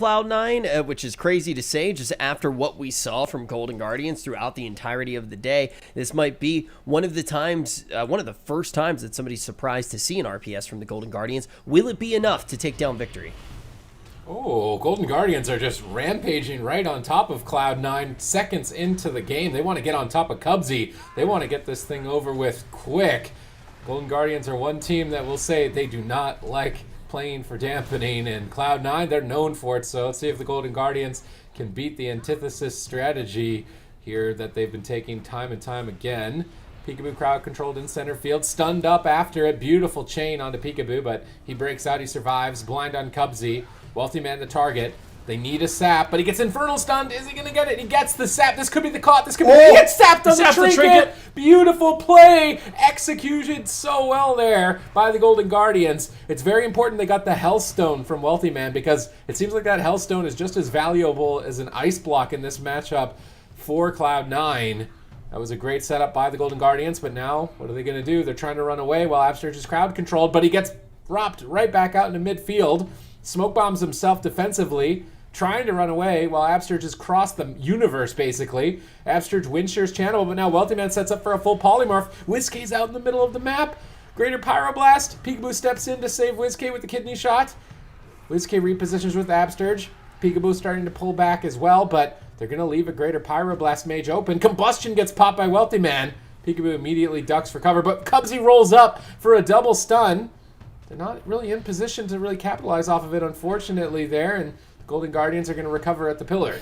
Cloud9, which is crazy to say just after what we saw from Golden Guardians throughout the entirety of the day. This might be one of the first times that somebody's surprised to see an RPS from the Golden Guardians. Will it be enough to take down victory? Oh, Golden Guardians are just rampaging right on top of Cloud9 seconds into the game. They want to get on top of Cubsy. They want to get this thing over with quick. Golden Guardians are one team that will say they do not like playing for dampening, and Cloud9, they're known for it. So let's see if the Golden Guardians can beat the antithesis strategy here that they've been taking time and time again. Peekaboo crowd controlled in center field, stunned up after it. Beautiful chain onto Peekaboo, but he breaks out, he survives. Blind on Cubsy. Wealthy Man the target. They need a sap, but he gets Infernal stunned. Is he going to get it? He gets the sap. This could be the caught. This could be he gets sapped on the trinket. Beautiful play. Executed so well there by the Golden Guardians. It's very important they got the Hellstone from Wealthy Man, because it seems like that Hellstone is just as valuable as an ice block in this matchup for Cloud9. That was a great setup by the Golden Guardians, but now what are they going to do? They're trying to run away while Absterge is crowd controlled, but he gets dropped right back out into midfield. Smoke bombs himself defensively, trying to run away while Absterge has crossed the universe, basically. Absterge windshares channel, but now Wealthy Man sets up for a full polymorph. Whiskey's out in the middle of the map. Greater Pyroblast. Peekaboo steps in to save Whiskey with the kidney shot. Whiskey repositions with Absterge. Peekaboo starting to pull back as well, but they're going to leave a Greater Pyroblast mage open. Combustion gets popped by Wealthy Man. Peekaboo immediately ducks for cover, but Cubsy rolls up for a double stun. They're not really in position to really capitalize off of it, unfortunately, there, and the Golden Guardians are going to recover at the pillar.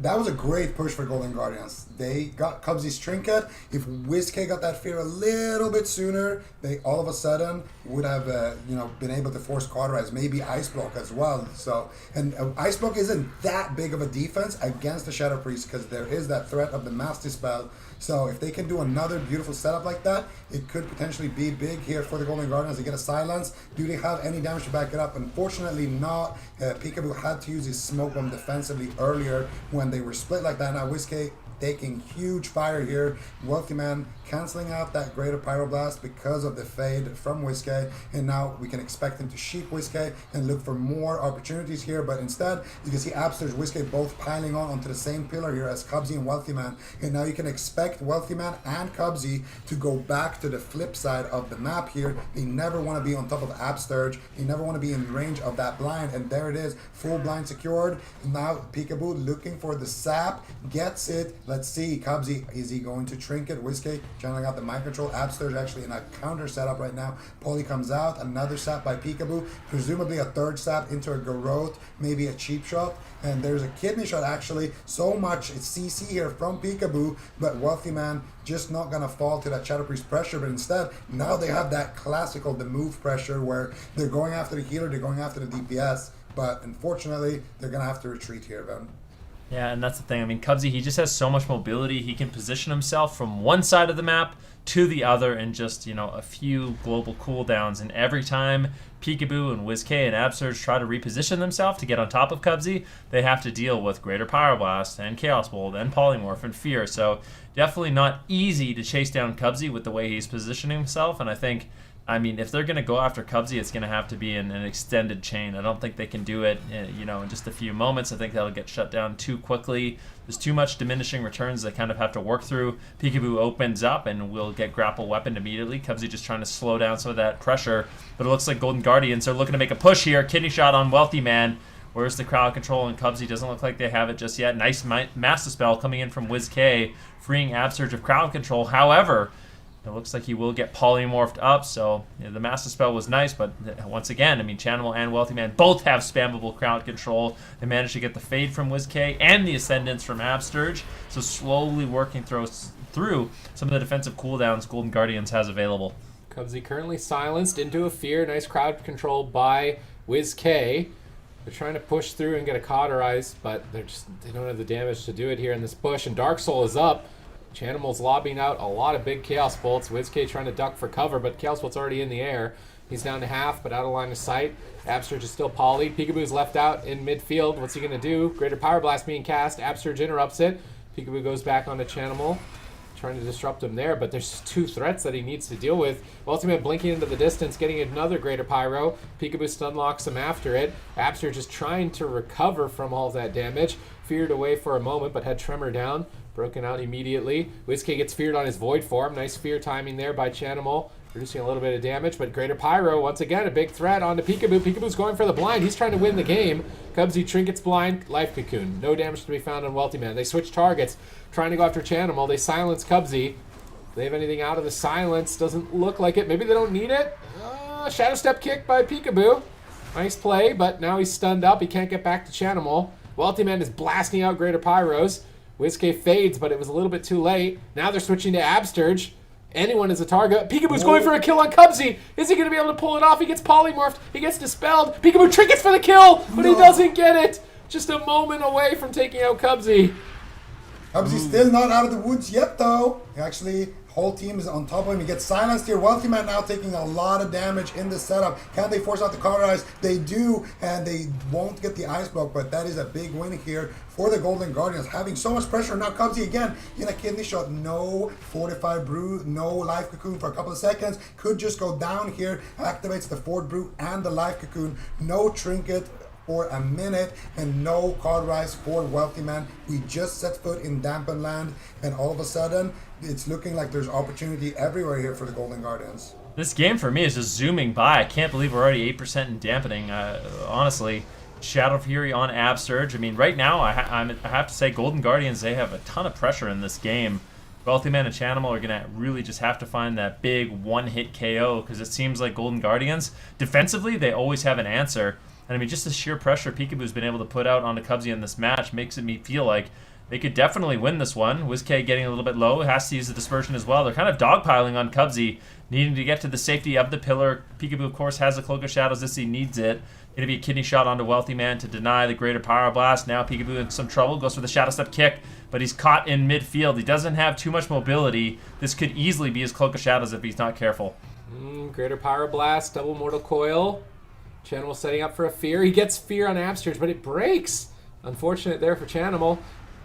That was a great push for Golden Guardians. They got Cubsy's trinket. If Whiskey got that fear a little bit sooner, they all of a sudden would have been able to force Cauterize, maybe Ice Block as well. So, and Ice Block isn't that big of a defense against the Shadow Priest, because there is that threat of the Mass Dispel. So if they can do another beautiful setup like that, it could potentially be big here for the Golden Guardians. They get a silence. Do they have any damage to back it up? Unfortunately not. Peekaboo had to use his smoke bomb defensively earlier when they were split like that. Now Whiskey taking huge fire here. Wealthy Man canceling out that Greater Pyroblast because of the fade from Whiskey, and now we can expect him to sheep Whiskey and look for more opportunities here, but instead you can see Absterge, Whiskey both piling onto the same pillar here as Cubsy and Wealthy Man, and now you can expect Wealthy Man and Cubsy to go back to the flip side of the map here. They never want to be on top of Absterge, they never want to be in range of that blind, and there it is, full blind secured. Now Peekaboo looking for the sap, gets it. Let's see, Cubsy, is he going to trinket? Whiskey channeling out the mind control. Absterge actually in a counter setup right now. Poly comes out, another sap by Peekaboo, presumably a third sap into a Garrote, maybe a cheap shot, and there's a kidney shot actually. So much CC here from Peekaboo, but Wealthy Man just not gonna fall to that Shadow Priest pressure, but instead now they have that classical the move pressure where they're going after the healer, they're going after the DPS, but unfortunately they're gonna have to retreat here, Van. Yeah, and that's the thing. I mean, Cubsy, he just has so much mobility. He can position himself from one side of the map to the other in just, a few global cooldowns. And every time Peekaboo and Whiskey and Absurge try to reposition themselves to get on top of Cubsy, they have to deal with Greater Pyroblast and Chaos Bolt and Polymorph and Fear. So definitely not easy to chase down Cubsy with the way he's positioning himself. And I think, if they're going to go after Cubsy, it's going to have to be in an extended chain. I don't think they can do it, in just a few moments. I think that'll get shut down too quickly. There's too much diminishing returns they kind of have to work through. Peekaboo opens up and will get grapple weaponed immediately. Cubsy just trying to slow down some of that pressure. But it looks like Golden Guardians are looking to make a push here. Kidney shot on Wealthy Man. Where's the crowd control? And Cubsy doesn't look like they have it just yet. Nice Master Spell coming in from Whiz-K, freeing Absurge of crowd control. However, it looks like he will get polymorphed up, so the Master Spell was nice, but once again, Chanimal and Wealthy Man both have spammable crowd control. They managed to get the Fade from Whiz-K and the Ascendance from Absterge, so slowly working through some of the defensive cooldowns Golden Guardians has available. Cubsy currently silenced into a Fear. Nice crowd control by Whiz-K. They're trying to push through and get a Cauterize, but they don't have the damage to do it here in this push, and Dark Soul is up. Chanimal's lobbing out a lot of big Chaos Bolts. Whiz-K trying to duck for cover, but Chaos Bolt's already in the air. He's down to half, but out of line of sight. Absterge is still poly. Peekaboo's left out in midfield. What's he going to do? Greater Pyroblast being cast. Absterge interrupts it. Peekaboo goes back onto Chanimal. trying to disrupt him there, but there's 2 threats that he needs to deal with. Ultimate blinking into the distance, getting another Greater Pyro. Peekaboo stun locks him after it. Abster just trying to recover from all that damage. Feared away for a moment, but had Tremor down. Broken out immediately. WizK gets feared on his Void form. Nice fear timing there by Chanimal. Reducing a little bit of damage, but Greater Pyro, once again, a big threat onto Peekaboo. Peekaboo's going for the blind. He's trying to win the game. Cubsy trinkets blind, Life Cocoon. No damage to be found on Wealthy Man. They switch targets, trying to go after Chanimal. They silence Cubsy. If they have anything out of the silence, doesn't look like it. Maybe they don't need it. Shadow Step kick by Peekaboo. Nice play, but now he's stunned up. He can't get back to Chanimal. Wealthy Man is blasting out Greater Pyros. WizK fades, but it was a little bit too late. Now they're switching to Absturge. Anyone is a target. Peekaboo's going for a kill on Cubsy. Is he going to be able to pull it off? He gets polymorphed. He gets dispelled. Peekaboo trinkets for the kill, but he doesn't get it. Just a moment away from taking out Cubsy. Cubsy's still not out of the woods yet, though. Actually, whole team is on top of him. He gets silenced here. Wealthy Man now taking a lot of damage in this setup. Can they force out the Cauterize? They do, and they won't get the Ice Block, but that is a big win here for the Golden Guardians. Having so much pressure. Now Cubsy again in a kidney shot. No Fortified Brew, no Life Cocoon for a couple of seconds. Could just go down here. Activates the Fort Brew and the Life Cocoon. No Trinket for a minute, and no Cauterize for Wealthy Man. We just set foot in Dampen Land, and all of a sudden, it's looking like there's opportunity everywhere here for the Golden Guardians. This game for me is just zooming by. I can't believe we're already 8% in dampening. Honestly, Shadow Fury on Absurge. I mean, right now, I have to say, Golden Guardians, they have a ton of pressure in this game. Wealthy Man and Chanimal are going to really just have to find that big one-hit KO, because it seems like Golden Guardians, defensively, they always have an answer. And I mean, just the sheer pressure Peekaboo's been able to put out onto Cubsy in this match makes me feel like they could definitely win this one. WizK getting a little bit low, has to use the dispersion as well. They're kind of dogpiling on Cubsy, needing to get to the safety of the pillar. Peekaboo, of course, has the Cloak of Shadows as he needs it. Going to be a kidney shot onto Wealthy Man to deny the Greater Pyroblast. Now Peekaboo in some trouble, goes for the Shadow Step kick, but he's caught in midfield. He doesn't have too much mobility. This could easily be his Cloak of Shadows if he's not careful. Greater Pyroblast, double Mortal Coil. Chanimal setting up for a fear. He gets fear on Absturge, but it breaks. Unfortunate there for Chanimal.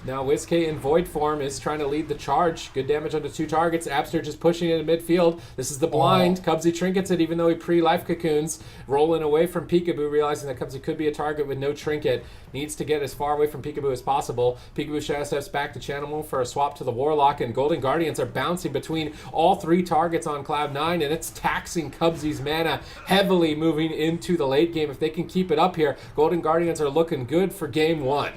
Now WizK in Void form is trying to lead the charge. Good damage onto 2 targets. Absturge is pushing into midfield. This is the blind. Cubsy trinkets it even though he pre-life cocoons. Rolling away from Peekaboo, realizing that Cubsy could be a target with no trinket. Needs to get as far away from Peekaboo as possible. Peekaboo shadow steps back to Chanimal for a swap to the Warlock, and Golden Guardians are bouncing between all 3 targets on Cloud9, and it's taxing Cubsy's mana heavily moving into the late game. If they can keep it up here, Golden Guardians are looking good for game 1.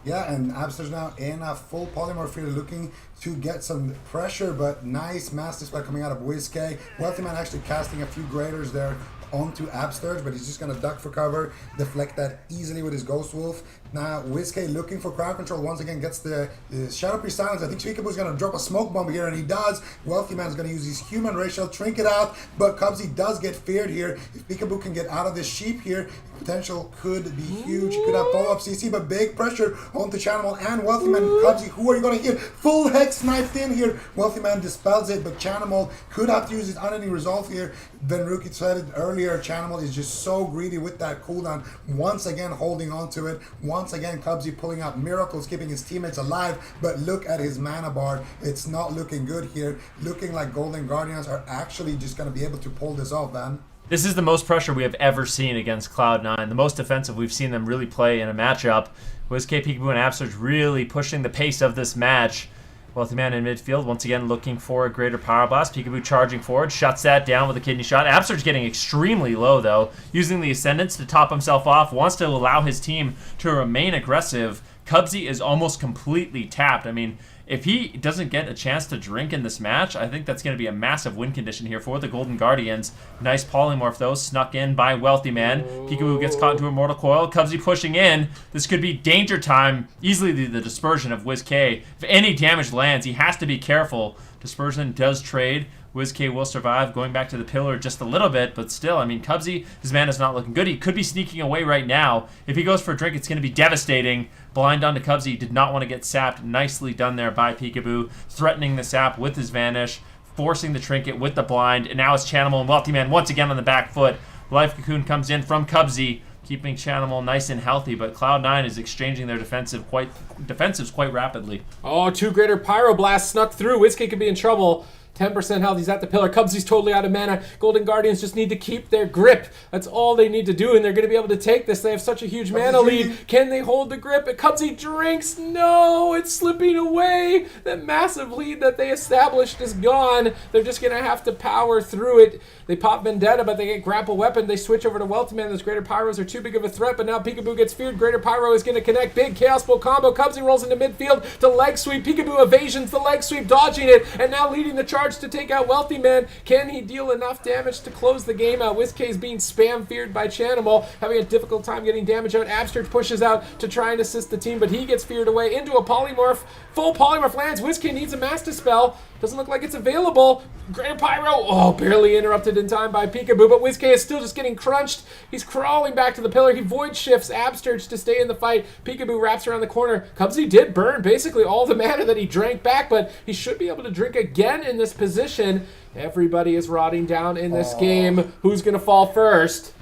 Yeah, and Abster's now in a full polymorph here, looking to get some pressure, but nice mass display coming out of WizK. Wealthy Man actually casting a few graders there onto Absturge, but he's just going to duck for cover, deflect that easily with his Ghost Wolf. Now WizK looking for crowd control, once again gets the Shadow Priest silence. I think Peekaboo's going to drop a smoke bomb here, and he does. Wealthy Man's going to use his Human Racial, trinket out, but Cubsy does get feared here. If Peekaboo can get out of this sheep here, potential could be huge. He could have follow-up CC, but big pressure onto Chanimal and Wealthy Man. Cubsy, who are you going to hit? Full Hex knifed in here. Wealthy Man dispels it, but Chanimal could have to use his Unending Resolve here. Venruki said it earlier, Chanimal is just so greedy with that cooldown. Once again holding on to it. Once again Cubsy pulling out miracles, keeping his teammates alive, but look at his mana bar. It's not looking good here. Looking like Golden Guardians are actually just going to be able to pull this off, Van. This is the most pressure we have ever seen against Cloud9. The most defensive we've seen them really play in a matchup. WizK, Peekaboo, and Absurge really pushing the pace of this match. Wealthy Man in midfield, once again looking for a Greater Power Blast. Peekaboo charging forward, shuts that down with a kidney shot. Absurge getting extremely low, though, using the Ascendance to top himself off, wants to allow his team to remain aggressive. Cubsy is almost completely tapped. I mean, if he doesn't get a chance to drink in this match, I think that's going to be a massive win condition here for the Golden Guardians. Nice polymorph, though, snuck in by Wealthy Man. Peekaboo gets caught into a Mortal Coil. Cubsy pushing in. This could be danger time. Easily the dispersion of WizK. If any damage lands, he has to be careful. Dispersion does trade. WizK will survive, going back to the pillar just a little bit, but still, I mean, Cubsy, his mana's not looking good. He could be sneaking away right now. If he goes for a drink, it's going to be devastating. Blind onto Cubsy, did not want to get sapped. Nicely done there by Peekaboo, threatening the sap with his Vanish, forcing the trinket with the blind, and now it's Chanimal and Wealthy Man once again on the back foot. Life Cocoon comes in from Cubsy. keeping Chanimal nice and healthy, but Cloud9 is exchanging their defensives quite rapidly. Oh, 2 greater Pyroblasts snuck through. WizKid could be in trouble. 10% health, he's at the pillar. Cubsy's totally out of mana. Golden Guardians just need to keep their grip. That's all they need to do, and they're going to be able to take this. They have such a huge mana lead. Can they hold the grip? Cubsy drinks. No, it's slipping away. That massive lead that they established is gone. They're just going to have to power through it. They pop Vendetta, but they get Grapple Weapon. They switch over to Wealthy Man. Those Greater Pyros are too big of a threat, but now Peekaboo gets feared. Greater Pyro is going to connect. Big Chaos Bolt combo. Cubsy rolls into midfield to leg sweep. Peekaboo evasions the leg sweep, dodging it, and now leading the charge to take out Wealthy Man. Can he deal enough damage to close the game out? WizK is being spam feared by Chanimal, having a difficult time getting damage out. Abstract pushes out to try and assist the team, but he gets feared away into a Polymorph. Full Polymorph lands. WizK needs a Master Spell. Doesn't look like it's available. Greater Pyro, oh, barely interrupted in time by Peekaboo, but WizK is still just getting crunched. He's crawling back to the pillar. He void shifts Absturge to stay in the fight. Peekaboo wraps around the corner. Cubsy did burn basically all the mana that he drank back, but he should be able to drink again in this position. Everybody is rotting down in this game. Who's going to fall first?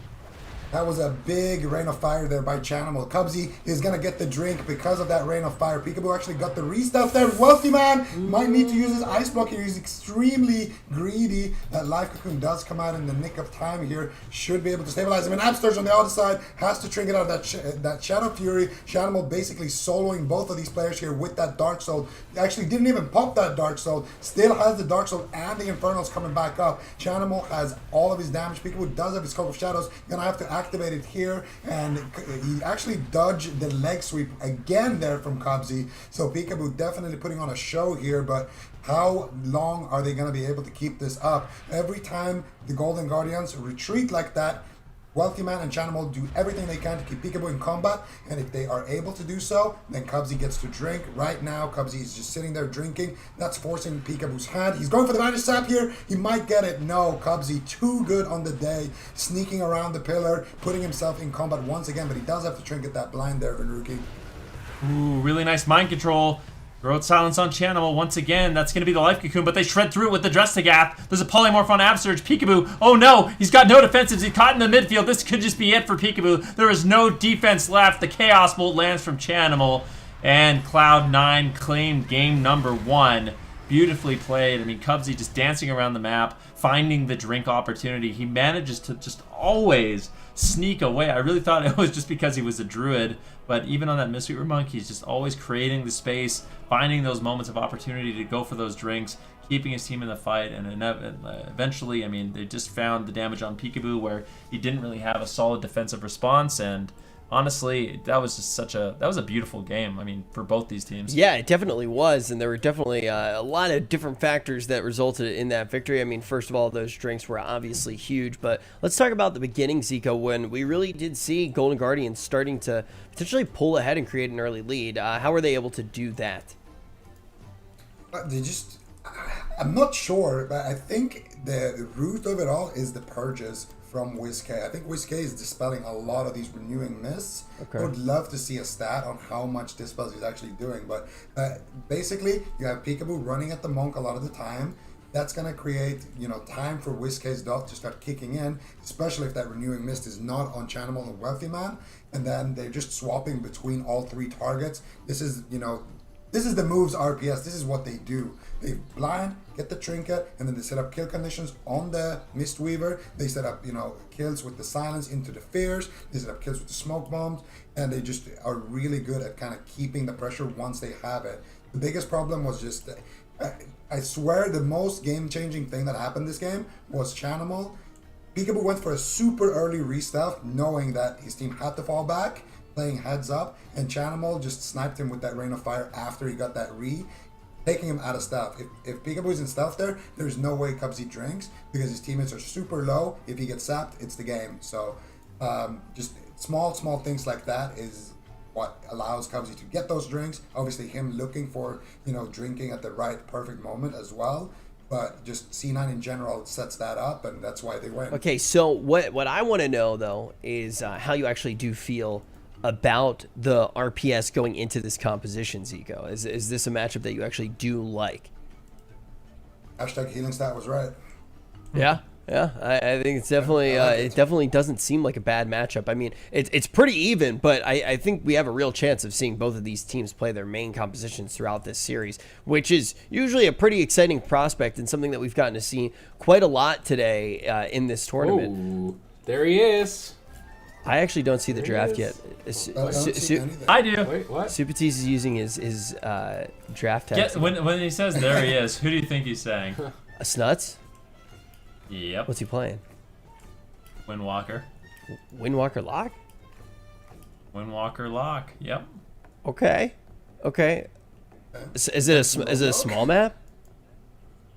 That was a big rain of fire there by Chanimal. Cubsy is going to get the drink because of that rain of fire. Peekaboo actually got the restuff there. Wealthy Man might need to use his Ice Block here. He's extremely greedy. That Life Cocoon does come out in the nick of time here. Should be able to stabilize him. And Absturge on the other side has to trinket out that Shadow Fury. Chanimal basically soloing both of these players here with that Dark Soul. Actually didn't even pop that Dark Soul. Still has the Dark Soul and the Infernals coming back up. Chanimal has all of his damage. Peekaboo does have his Cloak of Shadows. Gonna have to activate it here, and he actually dodged the leg sweep again there from Cubsy. So Peekaboo definitely putting on a show here, but how long are they going to be able to keep this up? Every time the Golden Guardians retreat like that, Wealthy Man and Chanimal do everything they can to keep Peekaboo in combat, and if they are able to do so, then Cubsy gets to drink. Right now, Cubsy is just sitting there drinking. That's forcing Peekaboo's hand. He's going for the Vanish Sap here. He might get it. No, Cubsy too good on the day, sneaking around the pillar, putting himself in combat once again, but he does have to trinket that blind there, Venruki. Ooh, really nice mind control. Road silence on Chanimal once again. That's going to be the Life Cocoon, but they shred through it with the Dressagath. There's a Polymorph on Absurge. Peekaboo. Oh no, he's got no defensives. He's caught in the midfield. This could just be it for Peekaboo. There is no defense left. The Chaos Bolt lands from Chanimal, and Cloud9 claimed game number 1. Beautifully played. I mean, Cubsy just dancing around the map, finding the drink opportunity. He manages to just always sneak away. I really thought it was just because he was a druid, but even on that Mistweaver Monk, he's just always creating the space, finding those moments of opportunity to go for those drinks, keeping his team in the fight, and eventually, I mean, they just found the damage on Peekaboo where he didn't really have a solid defensive response, and honestly, that was just that was a beautiful game, I mean, for both these teams. Yeah, it definitely was, and there were definitely a lot of different factors that resulted in that victory. I mean, first of all, those drinks were obviously huge, but let's talk about the beginning, Zico, when we really did see Golden Guardians starting to potentially pull ahead and create an early lead. How were they able to do that? I'm not sure, but I think the root of it all is the purges from WizK. I think WizK is dispelling a lot of these renewing mists. Okay. I would love to see a stat on how much dispels he's actually doing, but basically you have Peekaboo running at the Monk a lot of the time. That's going to create, time for WizK's dot to start kicking in, especially if that renewing mist is not on Chanimal and Wealthy Man, and then they're just swapping between all 3 targets. This is the moves RPS. This is what they do. They blind, get the trinket, and then they set up kill conditions on the Mistweaver. They set up, kills with the silence into the fears. They set up kills with the smoke bombs, and they just are really good at kind of keeping the pressure once they have it. The biggest problem was just, I swear, the most game-changing thing that happened this game was Chanimal. Peekaboo went for a super early restuff, knowing that his team had to fall back, playing heads up, and Chanimal just sniped him with that Rain of Fire after he got that taking him out of stealth. If Peekaboo's in stealth there's no way Cubsy drinks, because his teammates are super low. If he gets sapped, it's the game. So just small things like that is what allows Cubsy to get those drinks. Obviously him looking for, drinking at the right perfect moment as well. But just C9 in general sets that up, and that's why they win. Okay, so what I want to know, though, is how you actually do feel about the RPS going into this composition, Zico. Is this a matchup that you actually do like? Hashtag healing stat was right. Yeah? Yeah, I think it's definitely it definitely doesn't seem like a bad matchup. I mean, it's pretty even, but I think we have a real chance of seeing both of these teams play their main compositions throughout this series, which is usually a pretty exciting prospect and something that we've gotten to see quite a lot today in this tournament. Ooh, there he is. I actually don't see the draft yet. I I do. Wait, what? Supatis is using his draft tag. Guess, when he says there he is, who do you think he's saying? Snuts? Yep. What's he playing? Windwalker. Windwalker Lock? Windwalker Lock. Yep. Okay. Is it a small map?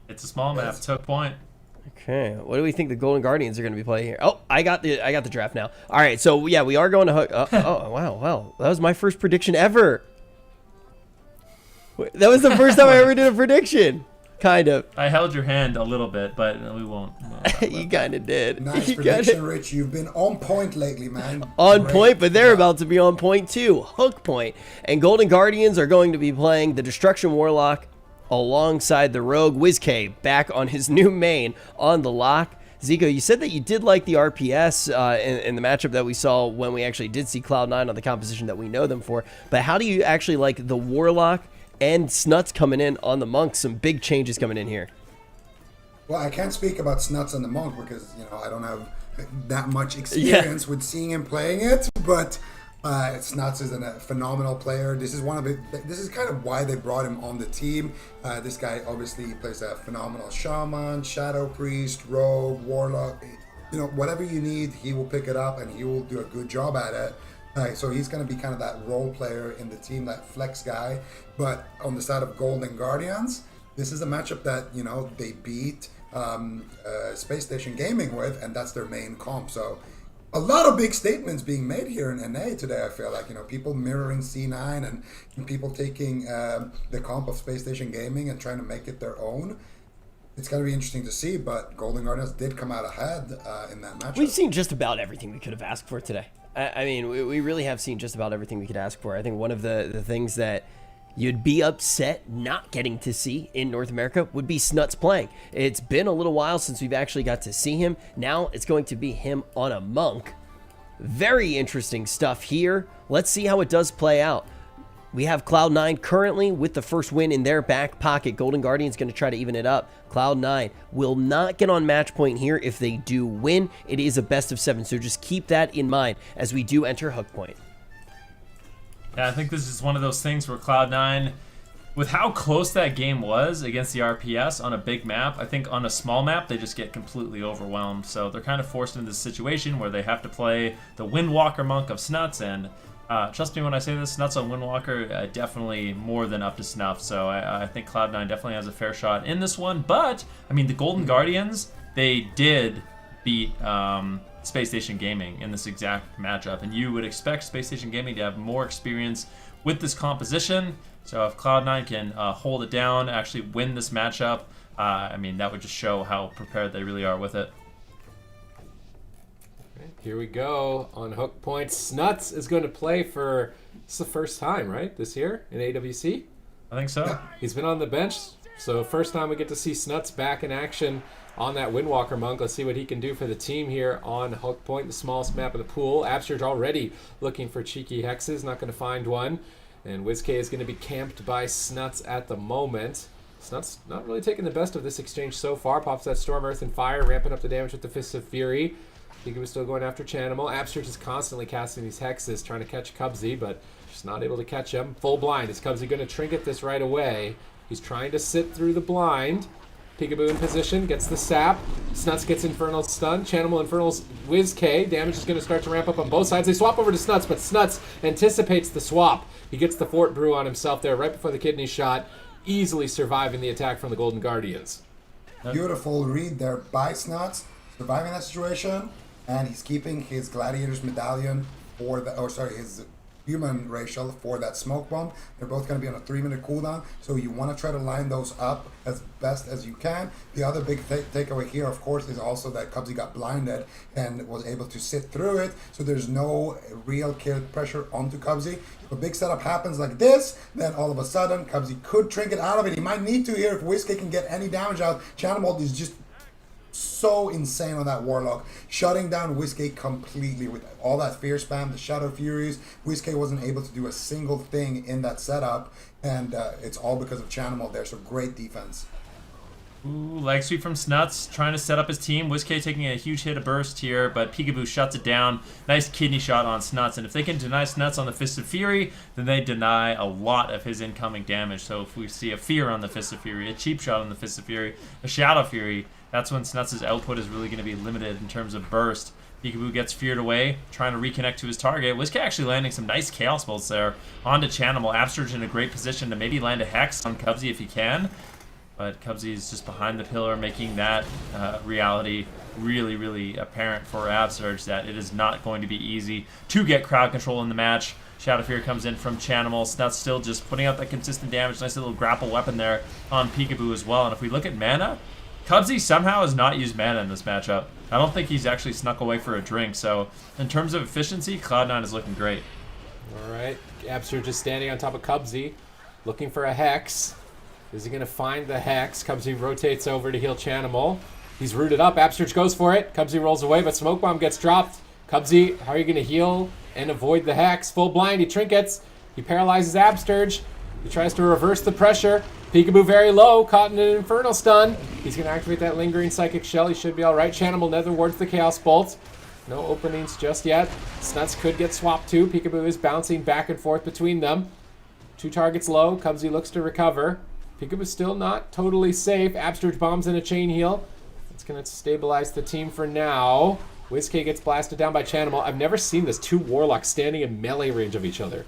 It's a small map. Took point. Okay. What do we think the Golden Guardians are going to be playing here? Oh, I got the draft now. All right. So yeah, we are going to hook. Oh wow. That was my first prediction ever. That was the first time I ever did a prediction. Kind of. I held your hand a little bit, but we won't. You kind of did. Nice You prediction, kinda- Rich. You've been on point lately, man. On Great. point, but they're about to be on point too. Hook point. And Golden Guardians are going to be playing the Destruction Warlock alongside the Rogue WizK back on his new main on the lock. Zico, you said that you did like the RPS in the matchup that we saw when we actually did see Cloud9 on the composition that we know them for. But how do you actually like the Warlock and Snuts coming in on the Monk? Some big changes coming in here. Well, I can't speak about Snuts and the Monk because, I don't have that much experience with seeing him playing it, but Snuts is a phenomenal player. This is kind of why they brought him on the team. This guy obviously plays a phenomenal Shaman, Shadow Priest, Rogue, Warlock. Whatever you need, he will pick it up and he will do a good job at it. So he's going to be kind of that role player in the team, that flex guy. But on the side of Golden Guardians, this is a matchup that, they beat Space Station Gaming with, and that's their main comp. So a lot of big statements being made here in NA today, I feel like. People mirroring C9 and people taking the comp of Space Station Gaming and trying to make it their own. It's going to be interesting to see, but Golden Guardians did come out ahead in that matchup. We've seen just about everything we could have asked for today. I mean, we really have seen just about everything we could ask for. I think one of the things that you'd be upset not getting to see in North America would be Snuts playing. It's been a little while since we've actually got to see him. Now it's going to be him on a Monk. Very interesting stuff here. Let's see how it does play out. We have Cloud9 currently with the first win in their back pocket. Golden Guardian's going to try to even it up. Cloud9 will not get on match point here if they do win. It is a best of 7, so just keep that in mind as we do enter hook point. Yeah, I think this is one of those things where Cloud9, with how close that game was against the RPS on a big map, I think on a small map they just get completely overwhelmed. So they're kind of forced into this situation where they have to play the Windwalker Monk of Snuts, and trust me when I say this, Snuts on Windwalker definitely more than up to snuff. So I think Cloud9 definitely has a fair shot in this one. But, I mean, the Golden Guardians, they did beat Space Station Gaming in this exact matchup, and you would expect Space Station Gaming to have more experience with this composition. So if Cloud9 can hold it down, actually win this matchup, I mean, that would just show how prepared they really are with it. Here we go on hook point. Snuts is going to play for, it's the first time, right, this year in AWC? I think so. He's been on the bench, so first time we get to see Snuts back in action on that Windwalker Monk. Let's see what he can do for the team here on hook point, the smallest map of the pool. Abster's already looking for cheeky hexes, not going to find one. And WizK is going to be camped by Snuts at the moment. Snuts not really taking the best of this exchange so far. Pops that Storm, Earth, and Fire, ramping up the damage with the Fists of Fury. He was still going after Chanimal. Abster just constantly casting these hexes, trying to catch Cubsy, but just not able to catch him. Full blind. Is Cubsy going to trinket this right away? He's trying to sit through the blind. Peekaboo in position, gets the sap. Snuts gets Infernal stun. Chanimal Infernal's WizK. Damage is going to start to ramp up on both sides. They swap over to Snuts, but Snuts anticipates the swap. He gets the Fort Brew on himself there right before the kidney shot, easily surviving the attack from the Golden Guardians. Beautiful read there by Snuts, surviving that situation, and he's keeping his Gladiator's Medallion for his human racial for that smoke bomb. They're both going to be on a 3-minute cooldown, so you want to try to line those up as best as you can. The other big takeaway here, of course, is also that Cubsy got blinded and was able to sit through it, so there's no real kill pressure onto Cubsy. If a big setup happens like this, then all of a sudden Cubsy could trinket out of it. He might need to here if WizK can get any damage out. Channel is just so insane on that Warlock, shutting down Whiskey completely with all that fear spam, the Shadow Furies. Whiskey wasn't able to do a single thing in that setup, and it's all because of Chanimal there, so great defense. Ooh, leg sweep from Snuts, trying to set up his team. Whiskey taking a huge hit of burst here, but Peekaboo shuts it down. Nice kidney shot on Snuts, and if they can deny Snuts on the Fist of Fury, then they deny a lot of his incoming damage. So if we see a Fear on the Fist of Fury, a cheap shot on the Fist of Fury, a Shadow Fury, that's when Snuts' output is really going to be limited in terms of burst. Peekaboo gets feared away, trying to reconnect to his target. Whiskey actually landing some nice Chaos Bolts there onto Chanimal. Absurge in a great position to maybe land a Hex on Cubsy if he can. But Cubsy is just behind the pillar, making that reality really, really apparent for Absurge, that it is not going to be easy to get crowd control in the match. Shadow Fear comes in from Chanimal. Snuts still just putting out that consistent damage. Nice little grapple weapon there on Peekaboo as well. And if we look at mana, Cubsy somehow has not used mana in this matchup. I don't think he's actually snuck away for a drink. So in terms of efficiency, Cloud9 is looking great. All right, Absurge is standing on top of Cubsy, looking for a Hex. Is he going to find the Hex? Cubsy rotates over to heal Chanimal. He's rooted up. Absurge goes for it. Cubsy rolls away, but Smoke Bomb gets dropped. Cubsy, how are you going to heal and avoid the Hex? Full blind. He trinkets. He paralyzes Absurge. He tries to reverse the pressure. Peekaboo very low, caught in an Infernal Stun. He's going to activate that Lingering Psychic Shell. He should be all right. Chanimal nether wards the Chaos Bolt. No openings just yet. Snuts could get swapped too. Peekaboo is bouncing back and forth between them. 2 targets low. Cubsy looks to recover. Peekaboo's still not totally safe. Absurge bombs in a chain heal. It's going to stabilize the team for now. Whiskey gets blasted down by Chanimal. I've never seen this 2 Warlocks standing in melee range of each other.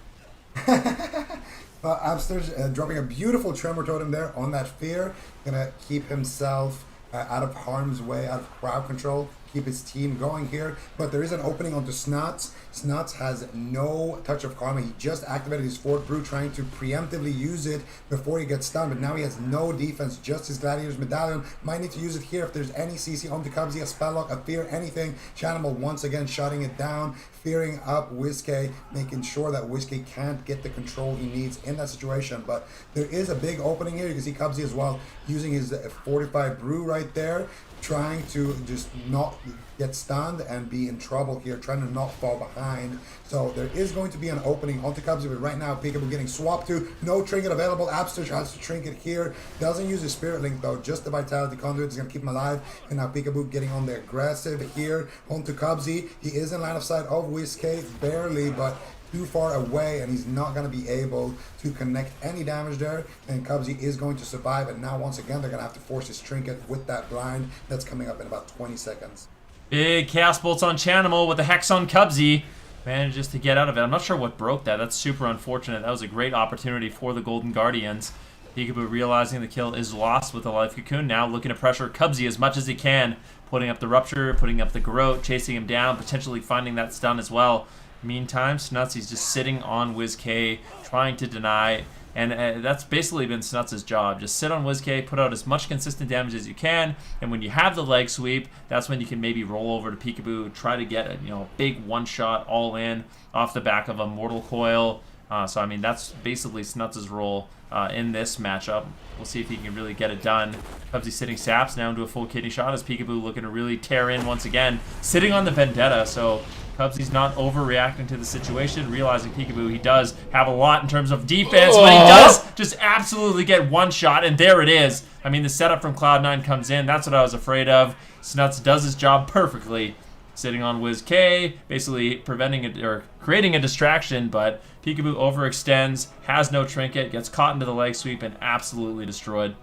Absurge dropping a beautiful Tremor Totem there on that Fear. Gonna keep himself out of harm's way, out of crowd control. Keep his team going here. But there is an opening onto Snuts. Snuts has no touch of karma. He just activated his 4th brew, trying to preemptively use it before he gets stunned. But now he has no defense, just his Gladiator's Medallion. Might need to use it here if there's any CC onto Cubsy, a spell lock, a fear, anything. Chanimal once again shutting it down, fearing up Whiskey, making sure that Whiskey can't get the control he needs in that situation. But there is a big opening here. You can see Cubsy as well using his 45 brew right there, trying to just not get stunned and be in trouble here, trying to not fall behind. So there is going to be an opening onto Cubsy, but right now Peekaboo getting swapped to. No trinket available. Absurge has to trinket here. Doesn't use his Spirit Link though, just the Vitality Conduit is going to keep him alive. And now Peekaboo getting on the aggressive here onto Cubsy. He is in line of sight of Whiskey, barely, but too far away, and he's not going to be able to connect any damage there. And Cubsy is going to survive, and now once again they're going to have to force his trinket with that blind that's coming up in about 20 seconds. Big Chaos Bolts on Chanimal with the Hex on Cubsy. Manages to get out of it. I'm not sure what broke that. That's super unfortunate. That was a great opportunity for the Golden Guardians. Peekaboo realizing the kill is lost with the Life Cocoon. Now looking to pressure Cubsy as much as he can. Putting up the Rupture, putting up the Garrote, chasing him down, potentially finding that stun as well. Meantime, Snutsy's just sitting on WizK, trying to deny, and that's basically been Snuts' job. Just sit on WizK, put out as much consistent damage as you can, and when you have the leg sweep, that's when you can maybe roll over to Peekaboo, try to get a big one-shot all in off the back of a Mortal Coil. So I mean, that's basically Snuts' role in this matchup. We'll see if he can really get it done. Cubsy sitting saps now into a full kidney shot as Peekaboo looking to really tear in once again, sitting on the Vendetta. So Cubsy's not overreacting to the situation, realizing Peekaboo, he does have a lot in terms of defense, but he does just absolutely get one shot, and there it is. I mean, the setup from Cloud9 comes in. That's what I was afraid of. Snuts does his job perfectly, sitting on WizK, basically preventing it or creating a distraction, but Peekaboo overextends, has no trinket, gets caught into the leg sweep, and absolutely destroyed.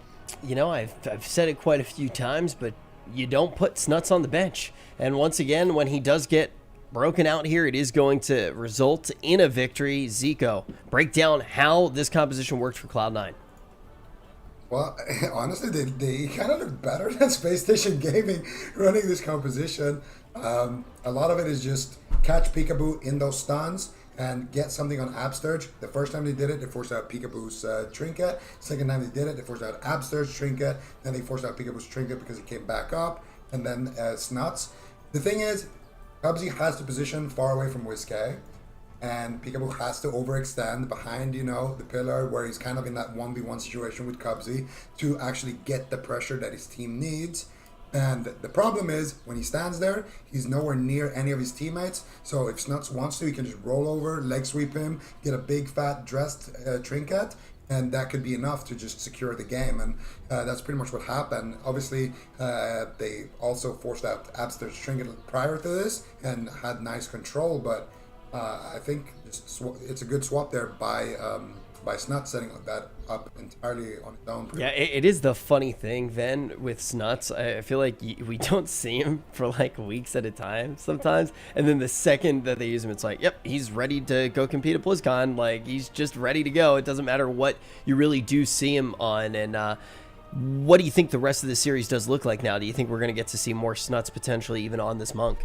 You know, I've said it quite a few times, but you don't put Snuts on the bench. And once again, when he does get broken out here, it is going to result in a victory. Zico, break down how this composition worked for Cloud9. Well, honestly, they kind of look better than Space Station Gaming running this composition. A lot of it is just catch Peekaboo in those stuns and get something on Absurge. The first time they did it, they forced out Peekaboo's trinket. Second time they did it, they forced out Absurge's trinket. Then they forced out Peekaboo's trinket because he came back up. And then Snuts. The thing is, Cubsy has to position far away from WizK, and Peekaboo has to overextend behind, the pillar where he's kind of in that 1v1 situation with Cubsy to actually get the pressure that his team needs. And the problem is, when he stands there, he's nowhere near any of his teammates. So if Snuts wants to, he can just roll over, leg sweep him, get a big fat dressed trinket, and that could be enough to just secure the game. And that's pretty much what happened. Obviously, they also forced out Abster's trinket prior to this and had nice control, but I think it's a good swap there by Snuts, setting that up entirely on his own. Yeah, it is the funny thing then with Snuts. I feel like we don't see him for like weeks at a time sometimes. And then the second that they use him, it's like, yep, he's ready to go compete at BlizzCon. Like, he's just ready to go. It doesn't matter what you really do see him on. And what do you think the rest of the series does look like now? Do you think we're going to get to see more Snuts potentially even on this Monk?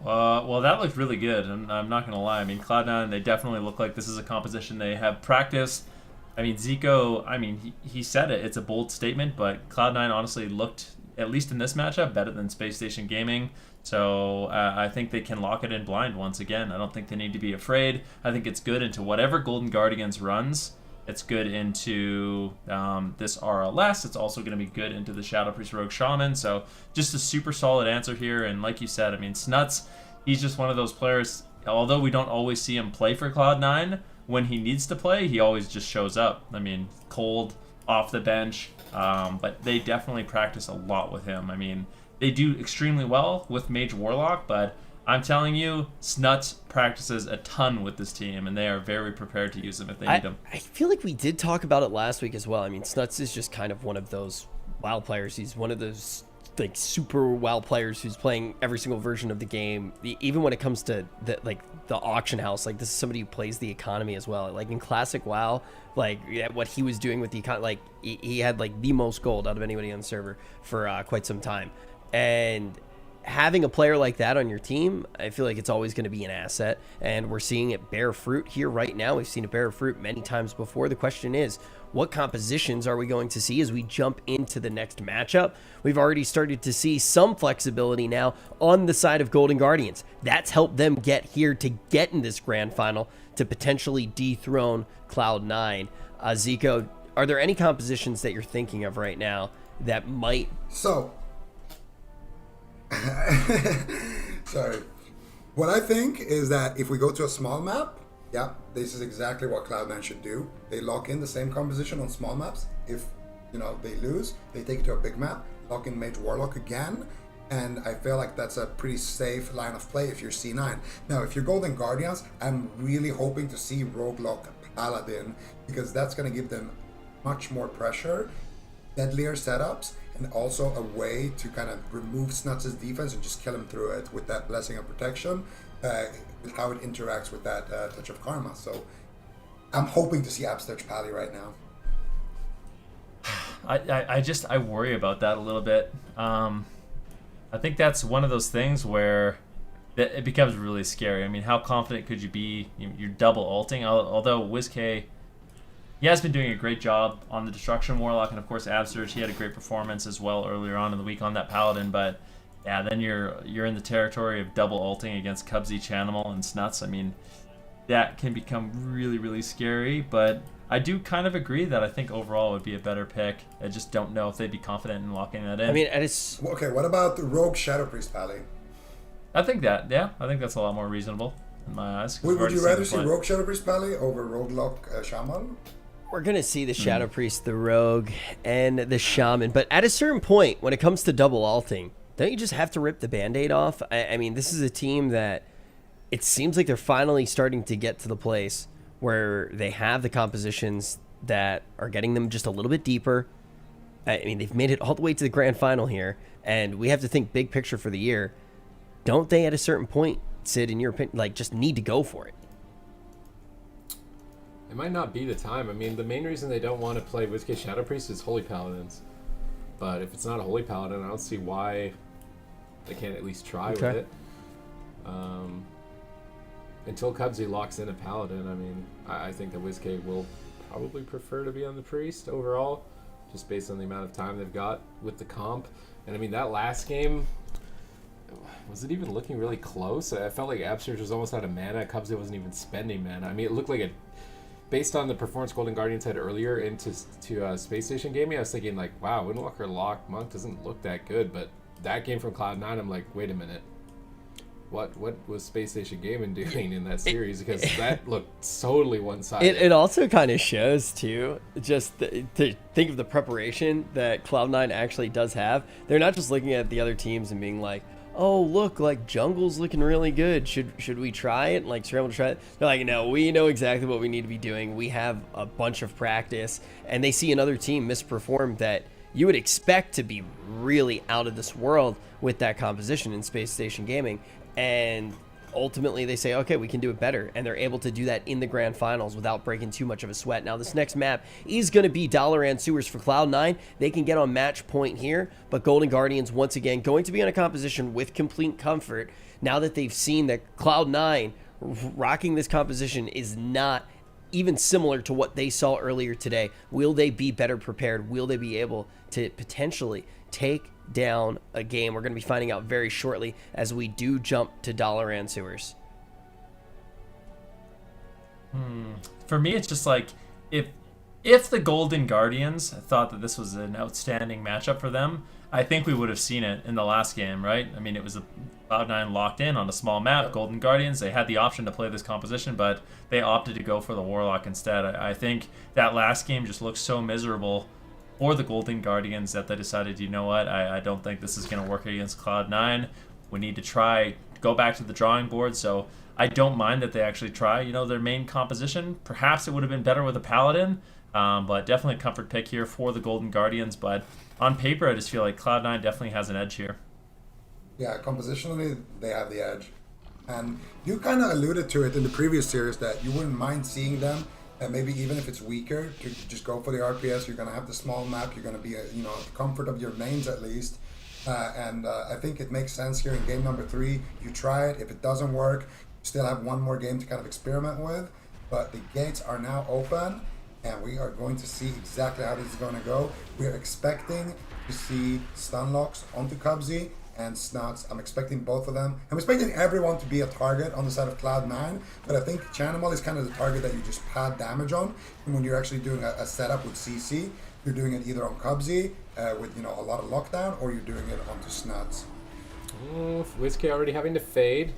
Well, that looked really good, and I'm not going to lie. I mean, Cloud9, they definitely look like this is a composition they have practiced. I mean, Zico, I mean, he said it. It's a bold statement, but Cloud9 honestly looked, at least in this matchup, better than Space Station Gaming. So I think they can lock it in blind once again. I don't think they need to be afraid. I think it's good into whatever Golden Guardians runs. It's good into this RLS. It's also going to be good into the Shadow Priest Rogue Shaman. So just a super solid answer here. And like you said, I mean, Snuts, he's just one of those players, although we don't always see him play for Cloud9, when he needs to play, he always just shows up. I mean, cold, off the bench, but they definitely practice a lot with him. I mean, they do extremely well with Mage Warlock, but I'm telling you, Snuts practices a ton with this team, and they are very prepared to use him if they need him. I feel like we did talk about it last week as well. I mean, Snuts is just kind of one of those WoW players. He's one of those like super WoW players who's playing every single version of the game. Even when it comes to the auction house, like this is somebody who plays the economy as well. Like in classic WoW, like what he was doing with the economy, like he had like the most gold out of anybody on the server for quite some time, and having a player like that on your team, I feel like it's always going to be an asset, and we're seeing it bear fruit here right now. We've seen it bear fruit many times before. The question is, what compositions are we going to see as we jump into the next matchup? We've already started to see some flexibility now on the side of Golden Guardians. That's helped them get here to get in this grand final to potentially dethrone Cloud9. Zico, are there any compositions that you're thinking of right now that might... Sorry. What I think is that if we go to a small map, yeah, this is exactly what Cloud9 should do. They lock in the same composition on small maps. If, they lose, they take it to a big map, lock in Mage Warlock again, and I feel like that's a pretty safe line of play if you're C9. Now, if you're Golden Guardians, I'm really hoping to see Roguelock Paladin, because that's going to give them much more pressure, deadlier setups, and also a way to kind of remove Snuts' defense and just kill him through it with that Blessing of Protection, with how it interacts with that Touch of Karma. So I'm hoping to see Absterch Pally right now. I worry about that a little bit. I think that's one of those things where it becomes really scary. I mean, how confident could you be? You're double ulting, although WizK, he has been doing a great job on the Destruction Warlock, and of course Absterch, he had a great performance as well earlier on in the week on that Paladin, but yeah, then you're in the territory of double ulting against Cubsy, Chanimal, and Snuts. I mean, that can become really, really scary, but I do kind of agree that I think overall it would be a better pick. I just don't know if they'd be confident in locking that in. I mean, and it's... Okay, what about the Rogue Shadow Priest Pally? I think that's a lot more reasonable in my eyes. Would you rather see Rogue Shadow Priest Pally over Roguelock Shaman? We're going to see the Shadow Priest, the Rogue, and the Shaman. But at a certain point, when it comes to double alting, don't you just have to rip the Band-Aid off? I mean, this is a team that it seems like they're finally starting to get to the place where they have the compositions that are getting them just a little bit deeper. I mean, they've made it all the way to the grand final here, and we have to think big picture for the year. Don't they, at a certain point, Sid, in your opinion, like, just need to go for it? It might not be the time. I mean, the main reason they don't want to play WizK Shadow Priest is Holy Paladins. But if it's not a Holy Paladin, I don't see why they can't at least try with it. Until Cubsy locks in a Paladin, I mean, I think that WizK will probably prefer to be on the Priest overall, just based on the amount of time they've got with the comp. And I mean, that last game, was it even looking really close? I felt like Absterch was almost out of mana. Cubsy wasn't even spending mana. I mean, it looked like based on the performance Golden Guardians had earlier into Space Station Gaming, I was thinking like, wow, Windwalker Lock Monk doesn't look that good, but that game from Cloud9, I'm like, wait a minute. What was Space Station Gaming doing in that series? Because that looked totally one-sided. It also kind of shows, too, just to think of the preparation that Cloud9 actually does have. They're not just looking at the other teams and being like, oh, look, like, Jungle's looking really good. Should we try it? Like, Scramble to try it? They're like, no, we know exactly what we need to be doing. We have a bunch of practice. And they see another team misperform that you would expect to be really out of this world with that composition in Space Station Gaming. And ultimately they say, okay, we can do it better, and they're able to do that in the grand finals without breaking too much of a sweat. Now this next map is going to be DALARAN Sewers for Cloud9. They can get on match point here, but Golden Guardians once again going to be in a composition with complete comfort now that they've seen that Cloud9 rocking this composition is not even similar to what they saw earlier today. Will they be better prepared? Will they be able to potentially take down a game? We're going to be finding out very shortly as we do jump to DALARAN Sewers. For me, it's just like, if the Golden Guardians thought that this was an outstanding matchup for them, I think we would have seen it in the last game, right? I mean, it was a Cloud9 locked in on a small map. Golden Guardians, they had the option to play this composition, but they opted to go for the Warlock instead. I think that last game just looked so miserable for the Golden Guardians that they decided, you know what, I don't think this is going to work against Cloud9. We need to go back to the drawing board. So I don't mind that they actually try, their main composition. Perhaps it would have been better with a Paladin, but definitely a comfort pick here for the Golden Guardians. But on paper, I just feel like Cloud9 definitely has an edge here. Yeah, compositionally, they have the edge. And you kind of alluded to it in the previous series that you wouldn't mind seeing them, and maybe even if it's weaker, to just go for the RPS. You're going to have the small map. You're going to be, at the comfort of your lanes at least. I think it makes sense here in game number 3. You try it. If it doesn't work, you still have one more game to kind of experiment with. But the gates are now open, and we are going to see exactly how this is going to go. We're expecting to see stun locks onto Cubsy and Snuts. I'm expecting both of them. I'm expecting everyone to be a target on the side of Cloud9, but I think Chanimal is kind of the target that you just pad damage on. And when you're actually doing a setup with CC, you're doing it either on Cubsy with a lot of lockdown, or you're doing it onto Snuts. WizK already having to fade.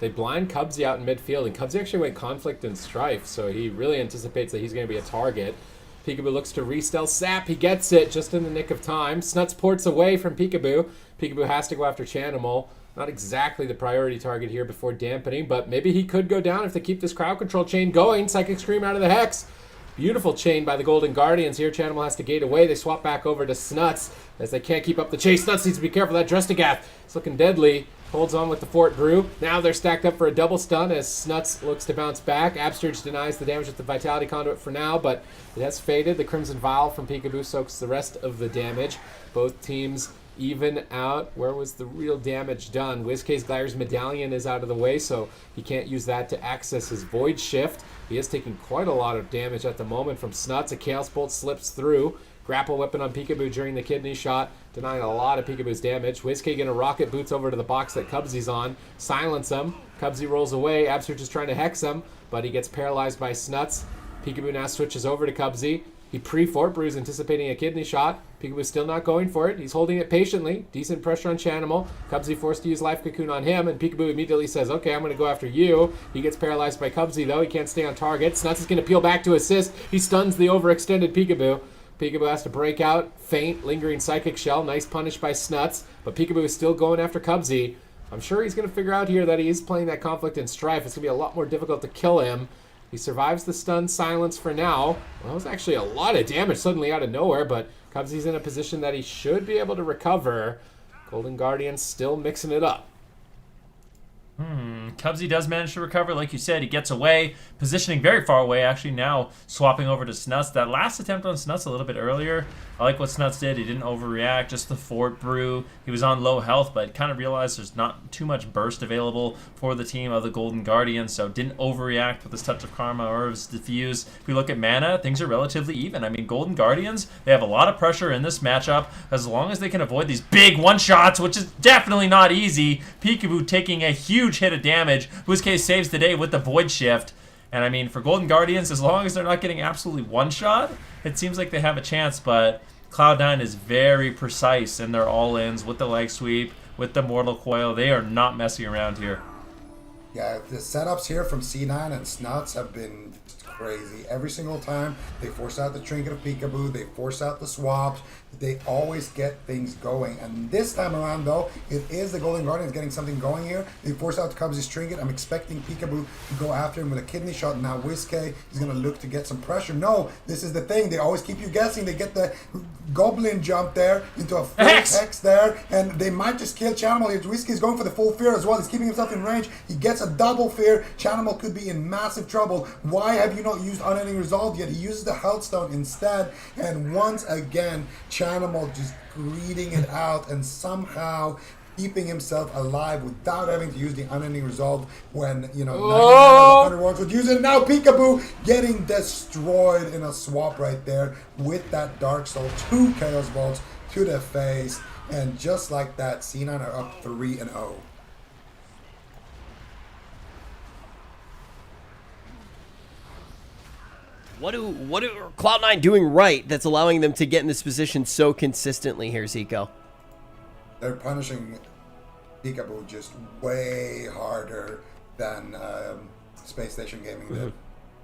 They blind Cubsy out in midfield, and Cubsy actually went Conflict and Strife, so he really anticipates that he's going to be a target. Peekaboo looks to restel Sap. He gets it just in the nick of time. Snuts ports away from Peekaboo. Peekaboo has to go after Chanimal. Not exactly the priority target here before dampening, but maybe he could go down if they keep this crowd control chain going. Psychic Scream out of the Hex. Beautiful chain by the Golden Guardians here. Chanimal has to gate away. They swap back over to Snuts as they can't keep up the chase. Snuts needs to be careful. That Drestigath is looking deadly. Holds on with the Fort Brew. Now they're stacked up for a double stun as Snuts looks to bounce back. Absterge denies the damage with the Vitality Conduit for now, but it has faded. The Crimson Vial from Peekaboo soaks the rest of the damage. Both teams even out. Where was the real damage done? WizK's Gliders Medallion is out of the way, so he can't use that to access his Void Shift. He is taking quite a lot of damage at the moment from Snuts. A Chaos Bolt slips through. Grapple weapon on Peekaboo during the kidney shot, denying a lot of Peekaboo's damage. WizK gonna rocket boots over to the box that Cubsy's on. Silence him. Cubsy rolls away. Absurge is trying to hex him, but he gets paralyzed by Snuts. Peekaboo now switches over to Cubsy. He pre-Fort Brews, anticipating a kidney shot. Peekaboo's still not going for it. He's holding it patiently. Decent pressure on Chanimal. Cubsy forced to use Life Cocoon on him, and Peekaboo immediately says, okay, I'm going to go after you. He gets paralyzed by Cubsy, though. He can't stay on target. Snuts is going to peel back to assist. He stuns the overextended Peekaboo. Peekaboo has to break out, feint, lingering Psychic Shell. Nice punish by Snuts, but Peekaboo is still going after Cubsy. I'm sure he's going to figure out here that he is playing that Conflict and Strife. It's going to be a lot more difficult to kill him. He survives the stun silence for now. Well, that was actually a lot of damage suddenly out of nowhere, but Cubsy's in a position that he should be able to recover. Golden Guardians still mixing it up. Cubsy does manage to recover. Like you said, he gets away, positioning very far away, actually now swapping over to Snuts. That last attempt on Snuts a little bit earlier, I like what Snuts did. He didn't overreact, just the Fort Brew. He was on low health, but kind of realized there's not too much burst available for the team of the Golden Guardians, so didn't overreact with his Touch of Karma or his Diffuse. If we look at mana, things are relatively even. I mean, Golden Guardians, they have a lot of pressure in this matchup. As long as they can avoid these big one-shots, which is definitely not easy. Peekaboo taking a huge hit of damage. WizK saves the day with the Void Shift. And I mean, for Golden Guardians, as long as they're not getting absolutely one-shot, it seems like they have a chance. But Cloud9 is very precise in their all-ins with the leg sweep, with the Mortal Coil. They are not messing around here. Yeah, the setups here from C9 and Snuts have been crazy. Every single time they force out the Trinket of Peekaboo, they force out the swaps, they always get things going. And this time around, though, it is the Golden Guardians getting something going here. They force out Cubsy's Trinket. I'm expecting Peekaboo to go after him with a kidney shot. Now Whiskey is going to look to get some pressure. No, this is the thing. They always keep you guessing. They get the Goblin jump there into a full hex there, and they might just kill Chanimal here. Whiskey is going for the full fear as well. He's keeping himself in range. He gets a double fear. Chanimal could be in massive trouble. Why have you not used Unending Resolve yet? He uses the Healthstone instead, and once again, Chanimal just greeting it out and somehow keeping himself alive without having to use the Unending Resolve when, you know, 99 ones would use it. Now Peekaboo getting destroyed in a swap right there with that Dark Soul. 2 Chaos Bolts to the face, and just like that, C9 are up 3-0. What are Cloud9 doing right that's allowing them to get in this position so consistently here, Zico? They're punishing Peekaboo just way harder than Space Station Gaming did.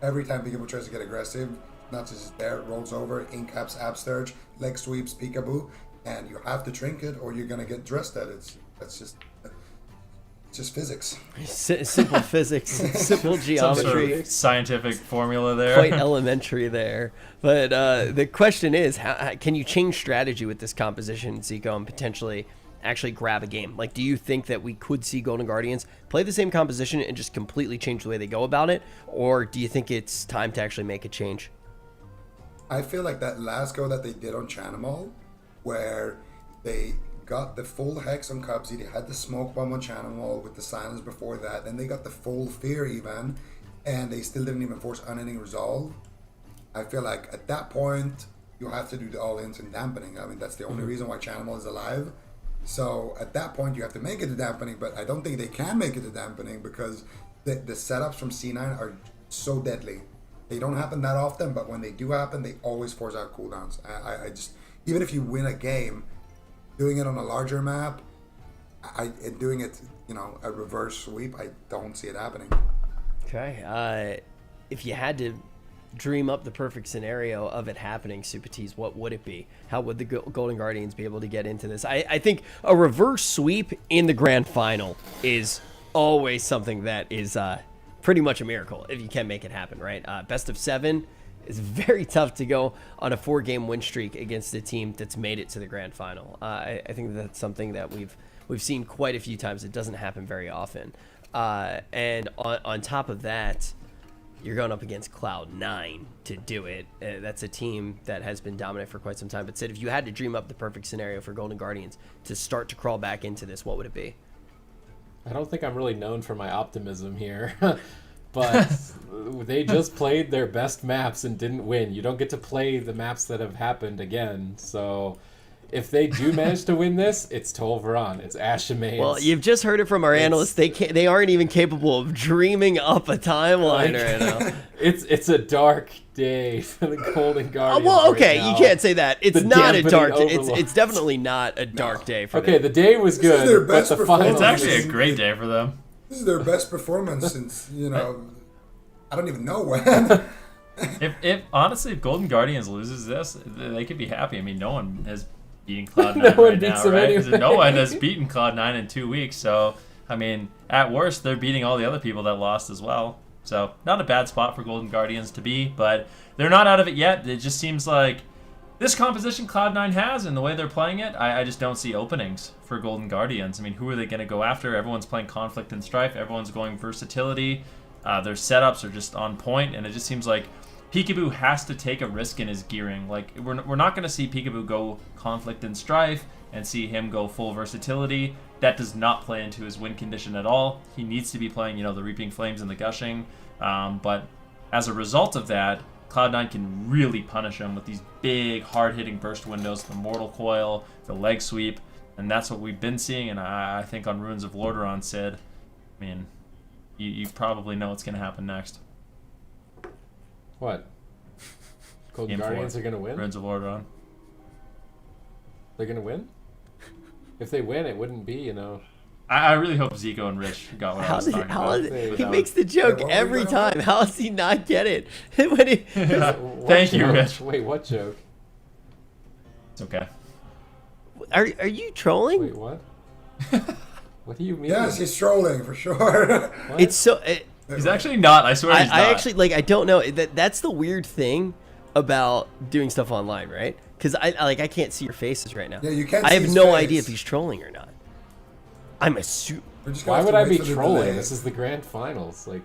Every time Peekaboo tries to get aggressive, Nuts is there, rolls over, Incaps, Absturge, leg sweeps Peekaboo, and you have to Trinket or you're gonna get dressed at it. That's just physics. Simple physics, simple geometry. Some sort of scientific formula there. Quite elementary there. But the question is, how can you change strategy with this composition, Zico, and potentially actually grab a game? Like, do you think that we could see Golden Guardians play the same composition and just completely change the way they go about it? Or do you think it's time to actually make a change? I feel like that last go that they did on Chanimal, where they got the full hex on Cubsy, they had the smoke bomb on Chanimal with the silence before that, then they got the full fear even, and they still didn't even force Unending Resolve. I feel like at that point, you have to do the all-ins and dampening. I mean, that's the only reason why Chanimal is alive. So at that point, you have to make it the dampening, but I don't think they can make it the dampening because the setups from C9 are so deadly. They don't happen that often, but when they do happen, they always force out cooldowns. I just, even if you win a game, doing it on a larger map, doing it, you know, a reverse sweep, I don't see it happening. Okay. If you had to dream up the perfect scenario of it happening, Supatees, what would it be? How would the Golden Guardians be able to get into this? I think a reverse sweep in the grand final is always something that is pretty much a miracle if you can make it happen, right? Best of 7 is very tough to go on a 4-game win streak against a team that's made it to the grand final. I think that's something that we've seen quite a few times. It doesn't happen very often. And on top of that, you're going up against Cloud9 to do it. That's a team that has been dominant for quite some time. But Sid, if you had to dream up the perfect scenario for Golden Guardians to start to crawl back into this, what would it be? I don't think I'm really known for my optimism here. But they just played their best maps and didn't win. You don't get to play the maps that have happened again. So if they do manage to win this, it's TOLVIRON. It's Ashamaze. Well, you've just heard it from our analysts. They aren't even capable of dreaming up a timeline right now. It's a dark day for the Golden Guardians. Well, okay, right now. you can't say that. It's The not a dampening dark. overload. It's definitely not a dark day for Okay, them. the day was This is good, their but best the performance. final. It's actually a great day for them. This is their best performance since, you know, I don't even know when. If honestly, if Golden Guardians loses this, they could be happy. I mean, no one has beaten Cloud9 No one right beats now, them right? anyway. 'Cause no one has beaten Cloud9 in 2 weeks. So, I mean, at worst, they're beating all the other people that lost as well. So, not a bad spot for Golden Guardians to be, but they're not out of it yet. It just seems like this composition Cloud9 has and the way they're playing it, I just don't see openings for Golden Guardians. I mean, who are they going to go after? Everyone's playing Conflict and Strife. Everyone's going versatility. Their setups are just on point, and it just seems like Peekaboo has to take a risk in his gearing. Like, we're not going to see Peekaboo go Conflict and Strife and see him go full versatility. That does not play into his win condition at all. He needs to be playing, you know, the Reaping Flames and the Gushing. But as a result of that, Cloud9 can really punish him with these big, hard-hitting burst windows, the Mortal Coil, the leg sweep, and that's what we've been seeing. And I think on Ruins of Lordaeron, Sid, I mean, you probably know what's going to happen next. What? Golden Game Guardians 4. are going to win? Reds of Lordaeron. They're going to win? If they win, it wouldn't be, you know. I really hope Zico and Rich got what I was talking about. He makes the joke Yeah, what every was that? time. How does he not get it? When he, What Thank you, joke? Rich. Wait, what joke? It's okay. are you trolling? Wait, what? What do you mean? Yes, he's trolling for sure. What? It's so. He's actually not. I swear he's not. I actually like. I don't know. That's the weird thing about doing stuff online, right? Because I can't see your faces right now. Yeah, you can't I see have his no face. idea if he's trolling or not. I'm assuming. We're just gonna Why have would to I wait be for the trolling? delay. This is the grand finals. Like,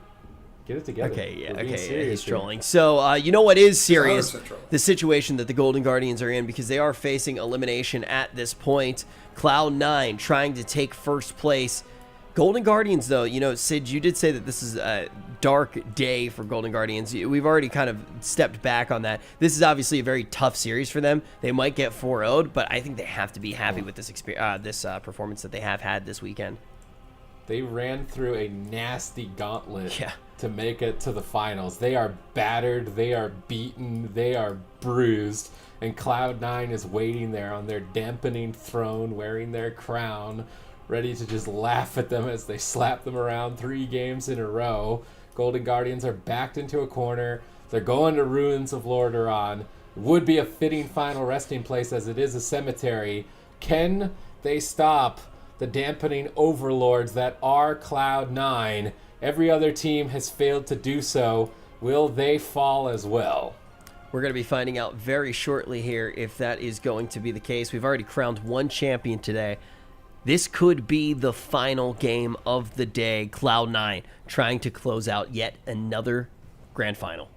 get it together. Okay, yeah, We're being okay, yeah, serious he's here. trolling. So, you know what is serious? 100% troll. The situation that the Golden Guardians are in, because they are facing elimination at this point. Cloud9 trying to take first place. Golden Guardians, though, you know, Sid, you did say that this is a dark day for Golden Guardians. We've already kind of stepped back on that. This is obviously a very tough series for them. They might get 4-0'd, but I think they have to be happy with this performance that they have had this weekend. They ran through a nasty gauntlet Yeah. to make it to the finals. They are battered, they are beaten, they are bruised, and Cloud9 is waiting there on their dampening throne, wearing their crown, ready to just laugh at them as they slap them around 3 games in a row. Golden Guardians are backed into a corner. They're going to Ruins of Lordaeron. Would be a fitting final resting place as it is a cemetery. Can they stop the dampening overlords that are Cloud9? Every other team has failed to do so. Will they fall as well? We're going to be finding out very shortly here if that is going to be the case. We've already crowned one champion today. This could be the final game of the day. Cloud9 trying to close out yet another grand final.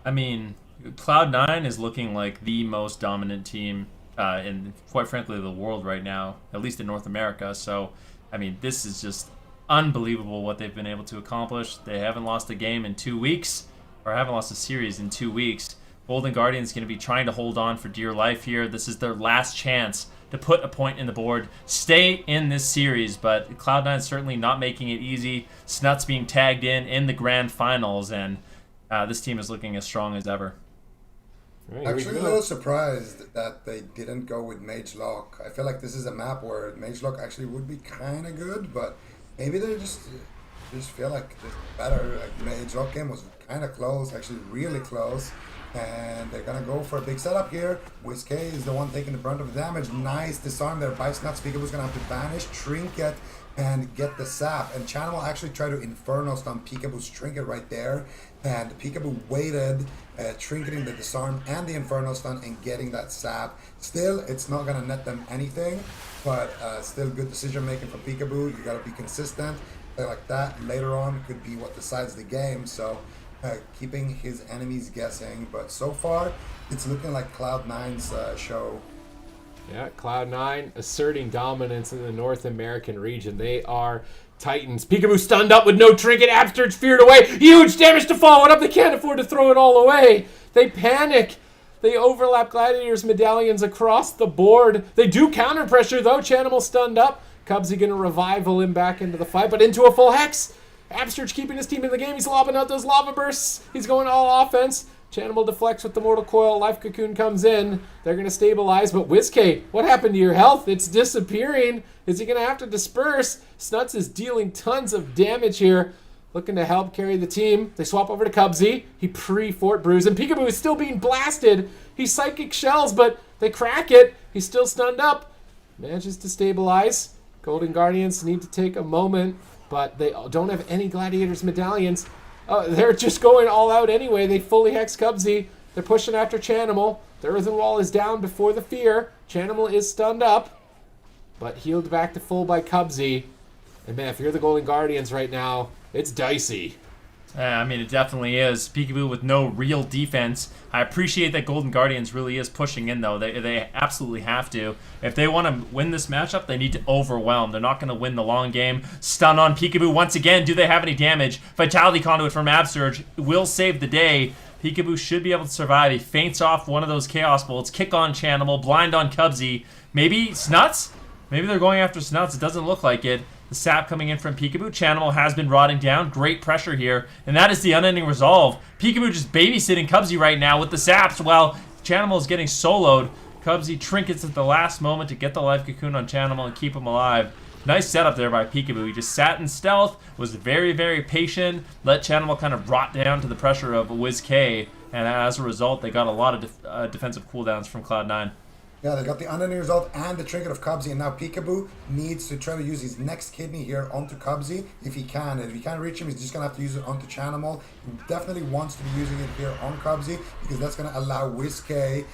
I mean, Cloud9 is looking like the most dominant team in, quite frankly, the world right now, at least in North America. So, I mean, this is just unbelievable what they've been able to accomplish. They haven't lost a game in 2 weeks, or haven't lost a series in 2 weeks. Golden Guardians going to be trying to hold on for dear life here. This is their last chance to put a point in the board, stay in this series, but Cloud9 is certainly not making it easy. Snuts being tagged in the grand finals, and this team is looking as strong as ever. Right, here we Actually, a go. little surprised that they didn't go with Mage Lock. I feel like this is a map where Mage Lock actually would be kind of good, but maybe they just feel like it's better. Like Mage Lock game was kind of close, actually really close, and they're gonna go for a big setup here. Whiskey is the one taking the brunt of the damage. Nice disarm there by Snuts. Peekaboo's gonna have to banish, Trinket, and get the sap. And Channel will actually try to Inferno stun Peekaboo's Trinket right there. And Peekaboo waited, trinketing the disarm and the Inferno stun and getting that sap. Still, it's not gonna net them anything, but still good decision making from Peekaboo. You gotta be consistent. Play like that later on could be what decides the game. So keeping his enemies guessing, but so far it's looking like Cloud9's show. Yeah, Cloud9 asserting dominance in the North American region. They are Titans. Peekaboo stunned up with no trinket. Absterge feared away. Huge damage to follow it up. They can't afford to throw it all away. They panic. They overlap Gladiator's medallions across the board. They do counter pressure though. Chanimal stunned up. Cubsy gonna revival him back into the fight, but into a full hex. Absterge keeping his team in the game. He's lobbing out those lava bursts. He's going all offense. Chanimal deflects with the Mortal Coil. Life Cocoon comes in. They're going to stabilize. But Whiskey, what happened to your health? It's disappearing. Is he going to have to disperse? Snuts is dealing tons of damage here. Looking to help carry the team. They swap over to Cubsy. He pre-Fort Bruise. And Peekaboo is still being blasted. He Psychic Shells, but they crack it. He's still stunned up. Manages to stabilize. Golden Guardians need to take a moment, but they don't have any Gladiators medallions. They're just going all out anyway. They fully hex Cubsy. They're pushing after Chanimal. The Earthen Wall is down before the fear. Chanimal is stunned up, but healed back to full by Cubsy. And man, if you're the Golden Guardians right now, it's dicey. I mean, it definitely is. Peekaboo with no real defense. I appreciate that Golden Guardians really is pushing in, though. They absolutely have to. If they want to win this matchup, they need to overwhelm. They're not going to win the long game. Stun on Peekaboo once again. Do they have any damage? Vitality Conduit from Absterge will save the day. Peekaboo should be able to survive. He feints off one of those Chaos Bolts. Kick on Chanimal. Blind on Cubsy. Maybe Snuts? Maybe they're going after Snuts. It doesn't look like it. The sap coming in from Peekaboo. Chanimal has been rotting down. Great pressure here. And that is the unending resolve. Peekaboo just babysitting Cubsy right now with the saps while Chanimal is getting soloed. Cubsy trinkets at the last moment to get the life cocoon on Chanimal and keep him alive. Nice setup there by Peekaboo. He just sat in stealth, was very, very patient, let Chanimal kind of rot down to the pressure of WizK, and as a result, they got a lot of defensive cooldowns from Cloud9. Yeah, they got the unending result and the trinket of Cubsy, and now Peekaboo needs to try to use his next kidney here onto Cubsy if he can. And if he can't reach him, he's just going to have to use it onto Chanimal. He definitely wants to be using it here on Cubsy because that's going to allow WizK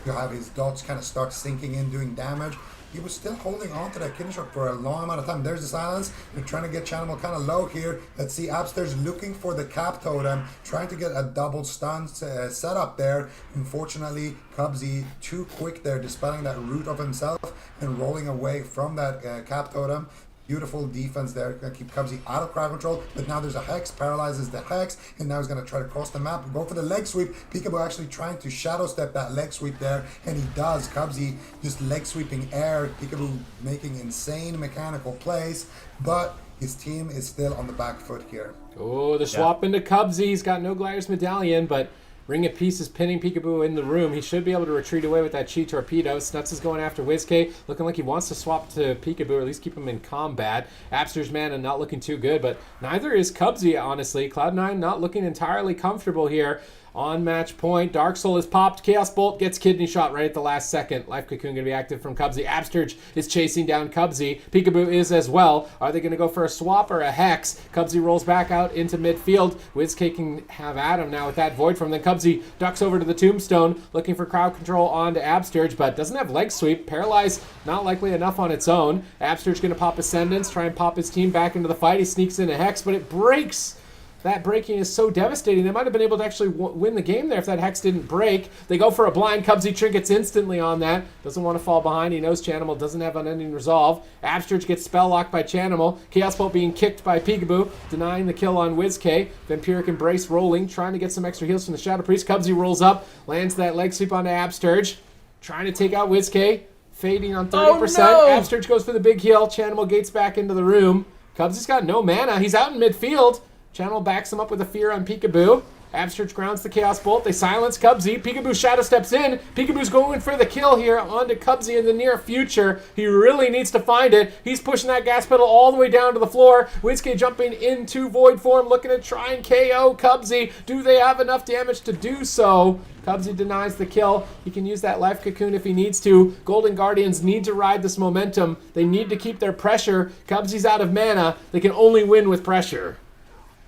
to have his dots kind of start sinking in, doing damage. He was still holding on to that kidney shot for a long amount of time. There's the silence. They're trying to get Chanimal kind of low here. Let's see, Abster's looking for the cap totem, trying to get a double stun set up there. Unfortunately, Cubsy too quick there, dispelling that root of himself and rolling away from that cap totem. Beautiful defense there. Gonna keep Cubsy out of crowd control, but now there's a Hex, paralyzes the Hex, and now he's gonna try to cross the map, go for the leg sweep. Peekaboo actually trying to shadow step that leg sweep there, and he does. Cubsy just leg sweeping air. Peekaboo making insane mechanical plays, but his team is still on the back foot here. Oh, the swap into Cubsy. He's got no Gliders Medallion, but Ring of Peace is pinning Peekaboo in the room. He should be able to retreat away with that Chi Torpedo. Snuts is going after WizK, looking like he wants to swap to Peekaboo, or at least keep him in combat. Abster's mana not looking too good, but neither is Cubsy, honestly. Cloud9 not looking entirely comfortable here. On match point, Dark Soul is popped. Chaos Bolt gets kidney shot right at the last second. Life Cocoon going to be active from Cubsy. Absterge is chasing down Cubsy. Peekaboo is as well. Are they going to go for a swap or a Hex? Cubsy rolls back out into midfield. WizK can have Adam now with that Void from them. Cubsy ducks over to the Tombstone, looking for crowd control onto Absterge, but doesn't have leg sweep. Paralyze not likely enough on its own. Absterge going to pop Ascendance, try and pop his team back into the fight. He sneaks in a Hex, but it breaks. That breaking is so devastating. They might have been able to actually win the game there if that Hex didn't break. They go for a blind. Cubsy trinkets instantly on that. Doesn't want to fall behind. He knows Chanimal doesn't have unending resolve. Absterge gets spell locked by Chanimal. Chaos Bolt being kicked by Peekaboo, denying the kill on WizK. Vampiric Embrace rolling, trying to get some extra heals from the Shadow Priest. Cubsy rolls up, lands that leg sweep onto Absterge, trying to take out WizK. Fading on 30%. Oh, no! Absterge goes for the big heal. Chanimal gates back into the room. Cubsy's got no mana. He's out in midfield. Chanimal backs him up with a fear on Peekaboo. Absterge grounds the Chaos Bolt. They silence Cubsy. Peekaboo shadow steps in. Peekaboo's going for the kill here onto Cubsy in the near future. He really needs to find it. He's pushing that gas pedal all the way down to the floor. WizK jumping into Void form, looking to try and KO Cubsy. Do they have enough damage to do so? Cubsy denies the kill. He can use that Life Cocoon if he needs to. Golden Guardians need to ride this momentum. They need to keep their pressure. Cubsy's out of mana. They can only win with pressure.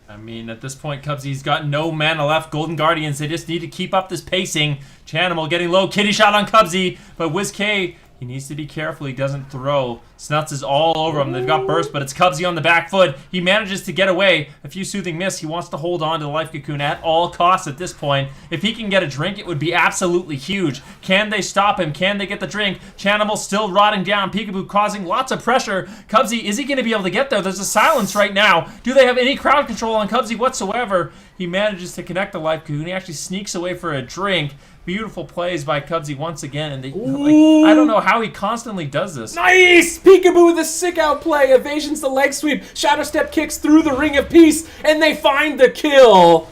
I mean, at this point, Cubsy's got no mana left. Golden Guardians, they just need to keep up this pacing. Chanimal getting low. Kitty shot on Cubsy. But WizK, he needs to be careful he doesn't throw. Snuts is all over him. They've got burst, but it's Cubsy on the back foot. He manages to get away. A few soothing miss. He wants to hold on to the Life Cocoon at all costs at this point. If he can get a drink, it would be absolutely huge. Can they stop him? Can they get the drink? Chanimal still rotting down. Peekaboo causing lots of pressure. Cubsy, is he going to be able to get there? There's a silence right now. Do they have any crowd control on Cubsy whatsoever? He manages to connect the Life Cocoon. He actually sneaks away for a drink. Beautiful plays by Cubsy once again, and they, like, I don't know how he constantly does this. Nice! Peekaboo with a sick outplay. Evasions the leg sweep. Shadow Step kicks through the Ring of Peace, and they find the kill.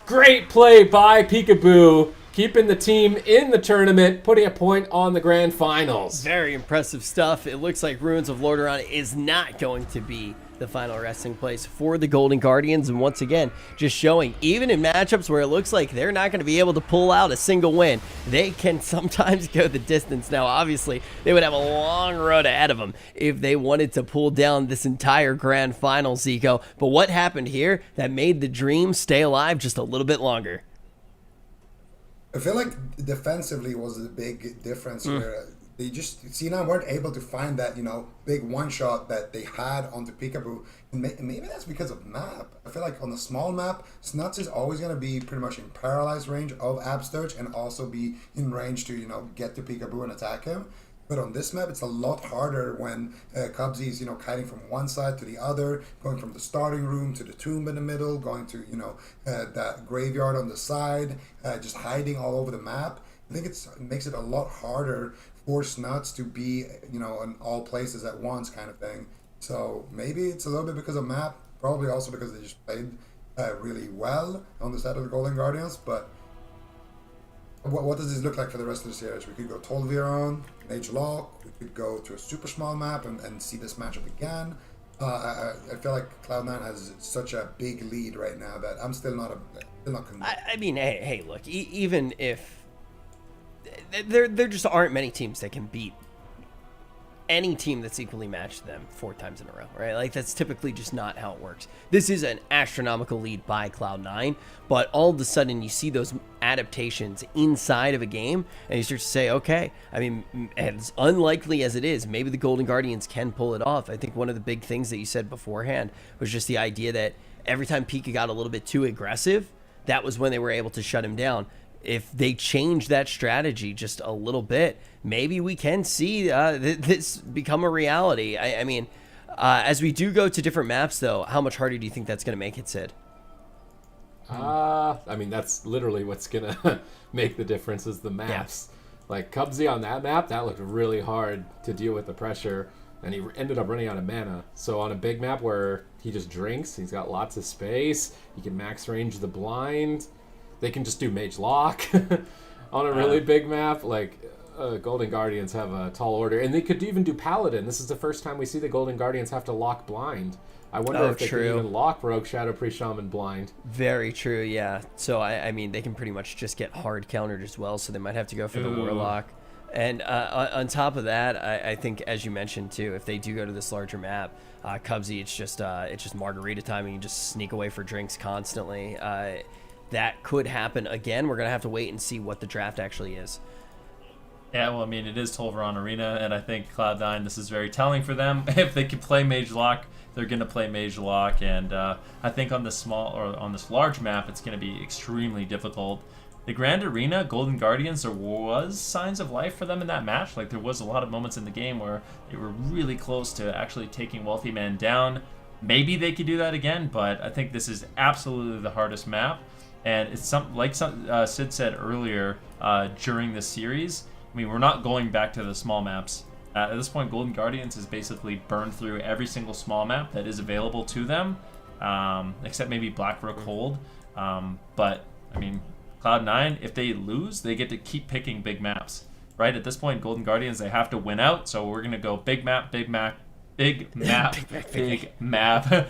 Great play by Peekaboo, keeping the team in the tournament, putting a point on the grand finals. Very impressive stuff. It looks like Ruins of Lordaeron is not going to be the final resting place for the Golden Guardians, and once again, just showing, even in matchups where it looks like they're not going to be able to pull out a single win, they can sometimes go the distance. Now, obviously, they would have a long road ahead of them if they wanted to pull down this entire grand final, Zico, but what happened here that made the dream stay alive just a little bit longer? I feel like defensively was the big difference here. They just, C9 weren't able to find that, big one-shot that they had onto Peekaboo. And maybe that's because of map. I feel like on the small map, Snuts is always going to be pretty much in paralyzed range of Absterge and also be in range to, get to Peekaboo and attack him. But on this map, it's a lot harder when Cubsy's, kiting from one side to the other, going from the starting room to the tomb in the middle, going to, that graveyard on the side, just hiding all over the map. I think it makes it a lot harder for Snuts to be, in all places at once kind of thing. So maybe it's a little bit because of map, probably also because they just played really well on the side of the Golden Guardians. But what does this look like for the rest of the series? We could go TOLVIRON, Mage Lock, we could go to a super small map and see this matchup again. I feel like Cloud9 has such a big lead right now that I'm still not convinced. I mean, hey, look, even if there just aren't many teams that can beat any team that's equally matched to them 4 times in a row, right? Like, that's typically just not how it works. This is an astronomical lead by Cloud9, but all of a sudden you see those adaptations inside of a game, and you start to say, okay, I mean, as unlikely as it is, maybe the Golden Guardians can pull it off. I think one of the big things that you said beforehand was just the idea that every time Pika got a little bit too aggressive, that was when they were able to shut him down. If they change that strategy just a little bit, maybe we can see this become a reality. I mean, as we do go to different maps, though, how much harder do you think that's going to make it, Sid? I mean, that's literally what's going to make the difference is the maps. Yeah. Like, Cubsy on that map, that looked really hard to deal with the pressure, and he ended up running out of mana. So on a big map where he just drinks, he's got lots of space, he can max range the blind. They can just do Mage Lock on a really big map. Like, Golden Guardians have a tall order. And they could even do Paladin. This is the first time we see the Golden Guardians have to lock blind. I wonder if they can even lock Rogue, Shadow Priest, Shaman blind. Very true, yeah. So, I mean, they can pretty much just get hard countered as well, so they might have to go for the Warlock. And on top of that, I think, as you mentioned, too, if they do go to this larger map, Cubsy, it's just margarita time, and you just sneak away for drinks constantly. That could happen again. We're going to have to wait and see what the draft actually is. Yeah, well, I mean, it is TOLVIRON Arena, and I think Cloud9, this is very telling for them. If they can play Mage Lock, they're going to play Mage Lock, and I think on this on this large map, it's going to be extremely difficult. The Grand Arena, Golden Guardians, there was signs of life for them in that match. Like, there was a lot of moments in the game where they were really close to actually taking Wealthy Man down. Maybe they could do that again, but I think this is absolutely the hardest map. And it's like Sid said earlier during the series, I mean, we're not going back to the small maps. At this point, Golden Guardians has basically burned through every single small map that is available to them, except maybe Blackrook Hold. But, I mean, Cloud9, if they lose, they get to keep picking big maps. Right? At this point, Golden Guardians, they have to win out, so we're going to go big map, big map, big map, big map.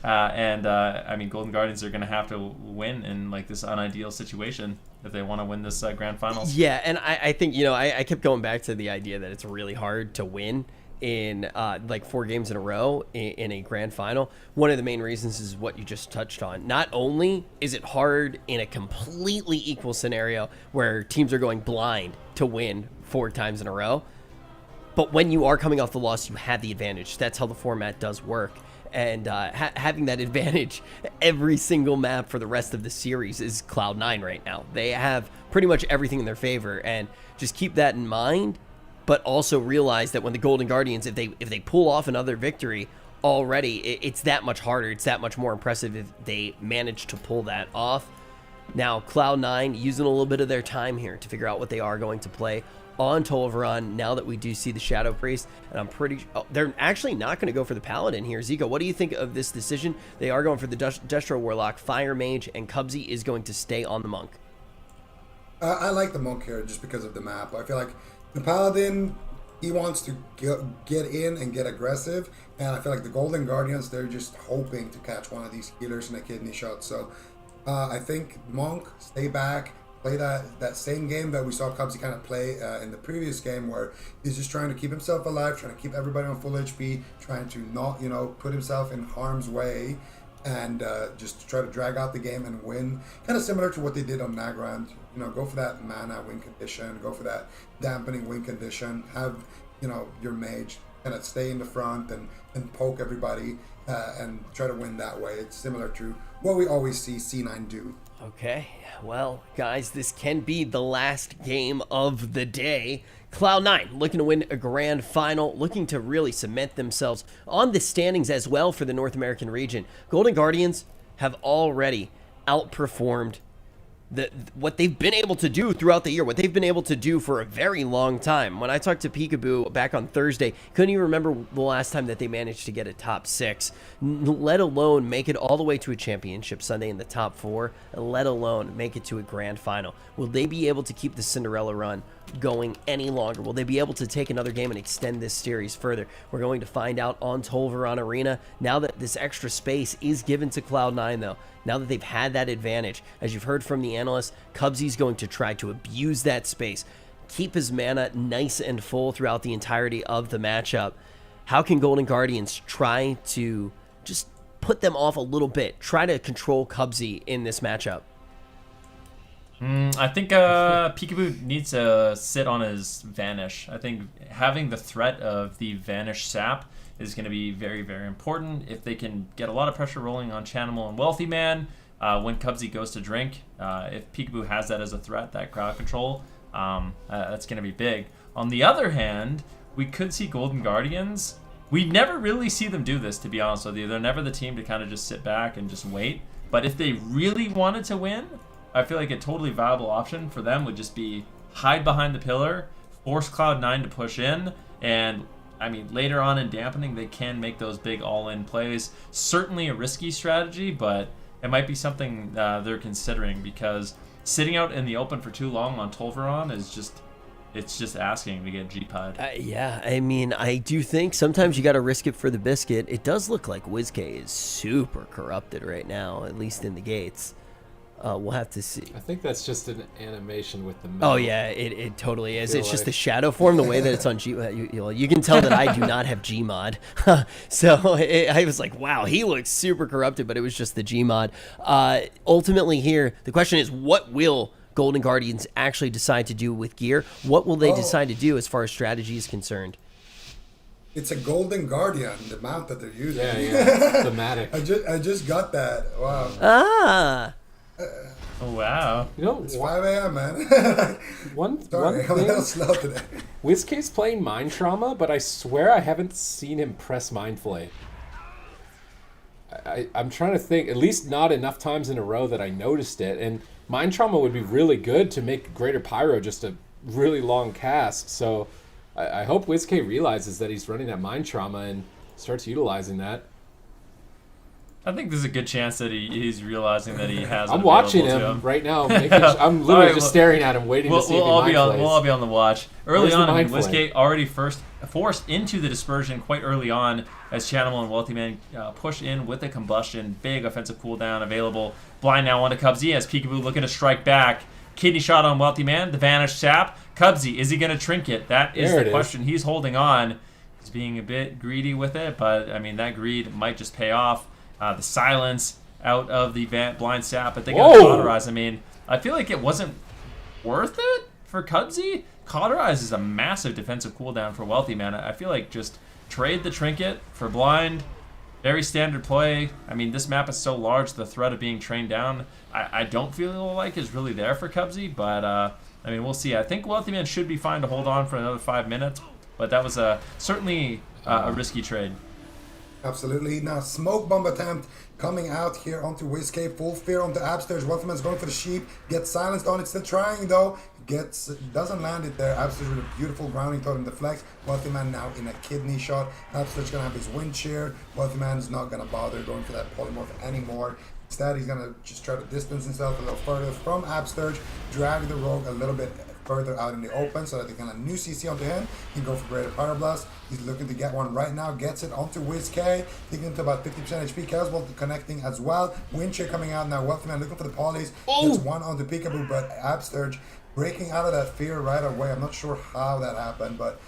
I mean, Golden Guardians are going to have to win in like this unideal situation if they want to win this grand finals. Yeah, and I think, you know, I kept going back to the idea that it's really hard to win in like 4 games in a row in a grand final. One of the main reasons is what you just touched on. Not only is it hard in a completely equal scenario where teams are going blind to win 4 times in a row, but when you are coming off the loss, you have the advantage. That's how the format does work. And having that advantage every single map for the rest of the series is Cloud9 right now. They have pretty much everything in their favor, and just keep that in mind, but also realize that when the Golden Guardians, if they pull off another victory already, it's that much harder. It's that much more impressive if they manage to pull that off. Now, Cloud9 using a little bit of their time here to figure out what they are going to play on TOLVIRON now that we do see the Shadow Priest, and I'm pretty they're actually not going to go for the Paladin here. Zico, what do you think of this decision? They are going for the Destro Warlock, Fire Mage, and Cubsy is going to stay on the Monk. I like the Monk here just because of the map. I feel like the Paladin, he wants to get in and get aggressive, and I feel like the Golden Guardians, they're just hoping to catch one of these healers in a kidney shot. So I think Monk, stay back, play that same game that we saw Cubsy kind of play in the previous game, where he's just trying to keep himself alive, trying to keep everybody on full HP, trying to not, you know, put himself in harm's way, and just try to drag out the game and win. Kind of similar to what they did on Nagrand. You know, go for that mana win condition, go for that dampening win condition, have, you know, your mage kind of stay in the front and poke everybody and try to win that way. It's similar to what we always see C9 do. Okay, well, guys, this can be the last game of the day. Cloud9 looking to win a grand final, looking to really cement themselves on the standings as well for the North American region. Golden Guardians have already outperformed what they've been able to do throughout the year, what they've been able to do for a very long time. When I talked to Peekaboo back on Thursday, couldn't even remember the last time that they managed to get a top 6, let alone make it all the way to a championship Sunday in the top 4, let alone make it to a grand final. Will they be able to keep the Cinderella run going any longer? Will they be able to take another game and extend this series further? We're going to find out on TOLVIRON Arena. Now that this extra space is given to Cloud9, though, now that they've had that advantage, as you've heard from the analysts, Cubsy's going to try to abuse that space, keep his mana nice and full throughout the entirety of the matchup. How can Golden Guardians try to just put them off a little bit, try to control Cubsy in this matchup? I think Peekaboo needs to sit on his Vanish. I think having the threat of the Vanish sap is going to be very, very important. If they can get a lot of pressure rolling on Chanimal and Wealthy Man when Cubsy goes to drink, if Peekaboo has that as a threat, that crowd control, that's going to be big. On the other hand, we could see Golden Guardians. We never really see them do this, to be honest with you. They're never the team to kind of just sit back and just wait. But if they really wanted to win, I feel like a totally viable option for them would just be hide behind the pillar, force Cloud9 to push in, and I mean, later on in dampening, they can make those big all-in plays. Certainly a risky strategy, but it might be something they're considering, because sitting out in the open for too long on TOLVIRON is just, it's just asking to get G-Pied. Yeah, I mean, I do think sometimes you got to risk it for the biscuit. It does look like WizK is super corrupted right now, at least in the gates. We'll have to see. I think that's just an animation with the Oh yeah, it totally is. It's like... just the shadow form, the way that it's on G. You can tell that I do not have Gmod, so I was like, wow, he looks super corrupted, but it was just the Gmod. Ultimately, here the question is, what will Golden Guardians actually decide to do with gear? What will they decide to do as far as strategy is concerned? It's a Golden Guardian, the mount that they're using. Yeah, thematic. I just got that. Wow. Oh wow! You know, It's 5 a.m., man. one Sorry, I'm a thing. little slow today. WizK's playing Mind Trauma, but I swear I haven't seen him press Mind Flay. I'm trying to think, at least not enough times in a row that I noticed it. And Mind Trauma would be really good to make Greater Pyro just a really long cast. So I hope WizK realizes that he's running that Mind Trauma and starts utilizing that. I think there's a good chance that he's realizing that he has. I'm watching him right now. I'm literally just staring at him, waiting to see if he mind flays. We'll all be on the watch. Early on, I mean, mind WizK already forced into the dispersion quite early on as Chanimal and Wealthy Man push in with the combustion. Big offensive cooldown available. Blind now onto Cubsy as Peekaboo looking to strike back. Kidney shot on Wealthy Man. The Vanish sap. Cubsy, is he going to trinket? That is the question. He's holding on. He's being a bit greedy with it, but I mean, that greed might just pay off. The silence out of the blind sap, but they got cauterize. I mean, I feel like it wasn't worth it for Cubsy. Cauterize is a massive defensive cooldown for Wealthy Man. I feel like just trade the trinket for blind. Very standard play. I mean, this map is so large, the threat of being trained down, I don't feel like is really there for Cubsy, but I mean, we'll see. I think Wealthy Man should be fine to hold on for another 5 minutes, but that was certainly a risky trade. Absolutely. Now, smoke bomb attempt coming out here onto WizK. Full fear onto Abster's. Wealthyman's going for the sheep. Gets silenced on it. Still trying though. Doesn't land it there. Abster's with a beautiful grounding totem deflects. Wealthyman now in a kidney shot. Abster's gonna have his wind shear. Wealthyman's not gonna bother going for that polymorph anymore. Instead, he's gonna just try to distance himself a little further from Abster's, drag the rogue a little bit further out in the open so that they can have new CC onto him. He can go for Greater Pyroblast. He's looking to get one right now. Gets it onto WizK. Taking him to about 50% HP. Chaosbolt connecting as well. Windcheer coming out now. Wealthyman looking for the polys. Gets one onto Peekaboo, but Absterge breaking out of that fear right away. I'm not sure how that happened, but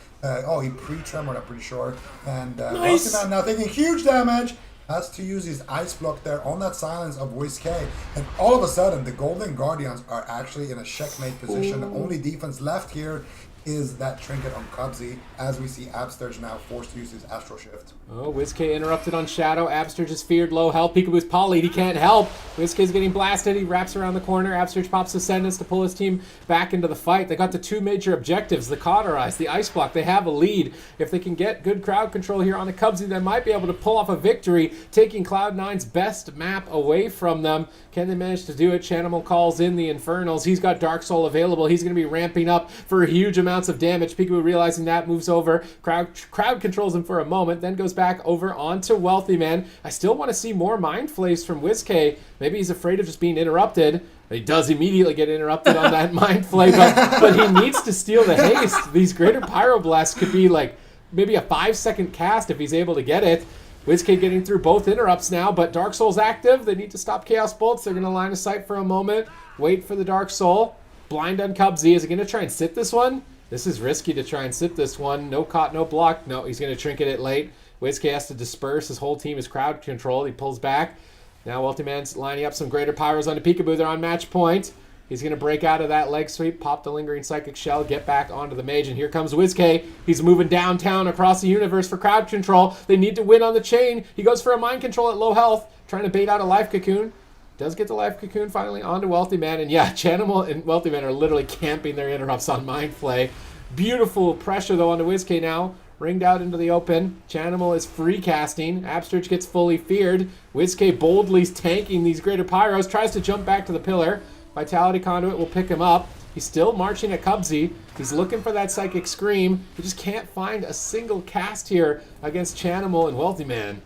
he pre-tremored, I'm pretty sure. And nice. Wealthyman now taking huge damage. Has to use his ice block there on that silence of WizK, and all of a sudden the Golden Guardians are actually in a checkmate position. The only defense left here is that trinket on Cubsy, as we see Absterge now forced to use his Astral Shift. Oh, WizK interrupted on Shadow. Absterge is feared, low health. Peekaboo's polyed, he can't help. WizK's getting blasted, he wraps around the corner. Absterge pops Ascendance to pull his team back into the fight. They got the two major objectives, the Cauterize, the Ice Block. They have a lead. If they can get good crowd control here on the Cubsy, they might be able to pull off a victory, taking Cloud9's best map away from them. Can they manage to do it? Chanimal calls in the Infernals. He's got Dark Soul available. He's going to be ramping up for huge amounts of damage. Peekaboo realizing that, moves over. Crowd controls him for a moment, then goes back over onto Wealthy Man. I still want to see more Mind Flays from WizK. Maybe he's afraid of just being interrupted. He does immediately get interrupted on that Mind Flay, but he needs to steal the haste. These Greater Pyroblasts could be like maybe a 5-second cast if he's able to get it. WizK getting through both interrupts now, but Dark Soul's active. They need to stop Chaos Bolts. They're going to line of sight for a moment. Wait for the Dark Soul. Blind on Cubsy. Is he going to try and sit this one? This is risky to try and sit this one. No caught, no block. No, he's going to trinket it late. WizK has to disperse. His whole team is crowd controlled. He pulls back. Now Wealthy Man's lining up some Greater Pyros onto Peekaboo. They're on match point. He's going to break out of that leg sweep, pop the Lingering Psychic Shell, get back onto the Mage, and here comes WizK. He's moving downtown across the universe for crowd control. They need to win on the chain. He goes for a Mind Control at low health, trying to bait out a Life Cocoon. Does get the Life Cocoon finally onto Wealthy Man, and yeah, Chanimal and Wealthy Man are literally camping their interrupts on Mind Flay. Beautiful pressure, though, onto WizK now. Ringed out into the open. Chanimal is free casting. Absterge gets fully feared. WizK boldly tanking these Greater Pyros. Tries to jump back to the pillar. Vitality Conduit will pick him up. He's still marching at Cubsy. He's looking for that Psychic Scream. He just can't find a single cast here against Chanimal and Wealthy Man.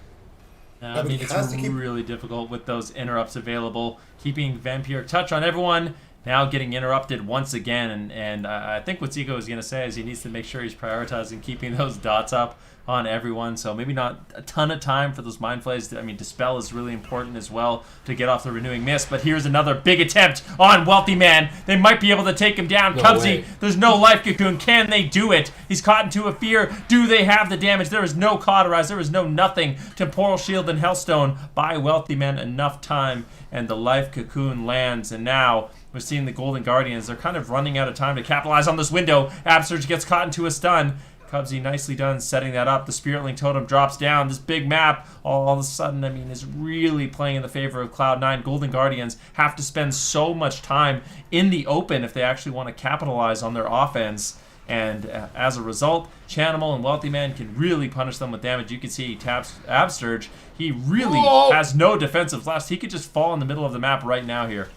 I mean, it's really difficult with those interrupts available. Keeping Vampiric Touch on everyone. Now getting interrupted once again. And I think what Zico is going to say is he needs to make sure he's prioritizing keeping those dots up on everyone. So maybe not a ton of time for those Mind Flays. I mean, Dispel is really important as well to get off the Renewing Mist. But here's another big attempt on Wealthy Man. They might be able to take him down. No Cubsy, way. there's no Life Cocoon. Can they do it? He's caught into a fear. Do they have the damage? There is no Cauterize. There is no nothing. Temporal Shield and Hellstone by Wealthy Man. Enough time. And the Life Cocoon lands. And now we're seeing the Golden Guardians. They're kind of running out of time to capitalize on this window. Absurge gets caught into a stun. Cubsy nicely done setting that up. The Spirit Link Totem drops down. This big map all of a sudden, I mean, is really playing in the favor of Cloud9. Golden Guardians have to spend so much time in the open if they actually want to capitalize on their offense. And as a result, Chanimal and Wealthy Man can really punish them with damage. You can see he taps Absterge. He really has no defensive left. He could just fall in the middle of the map right now here.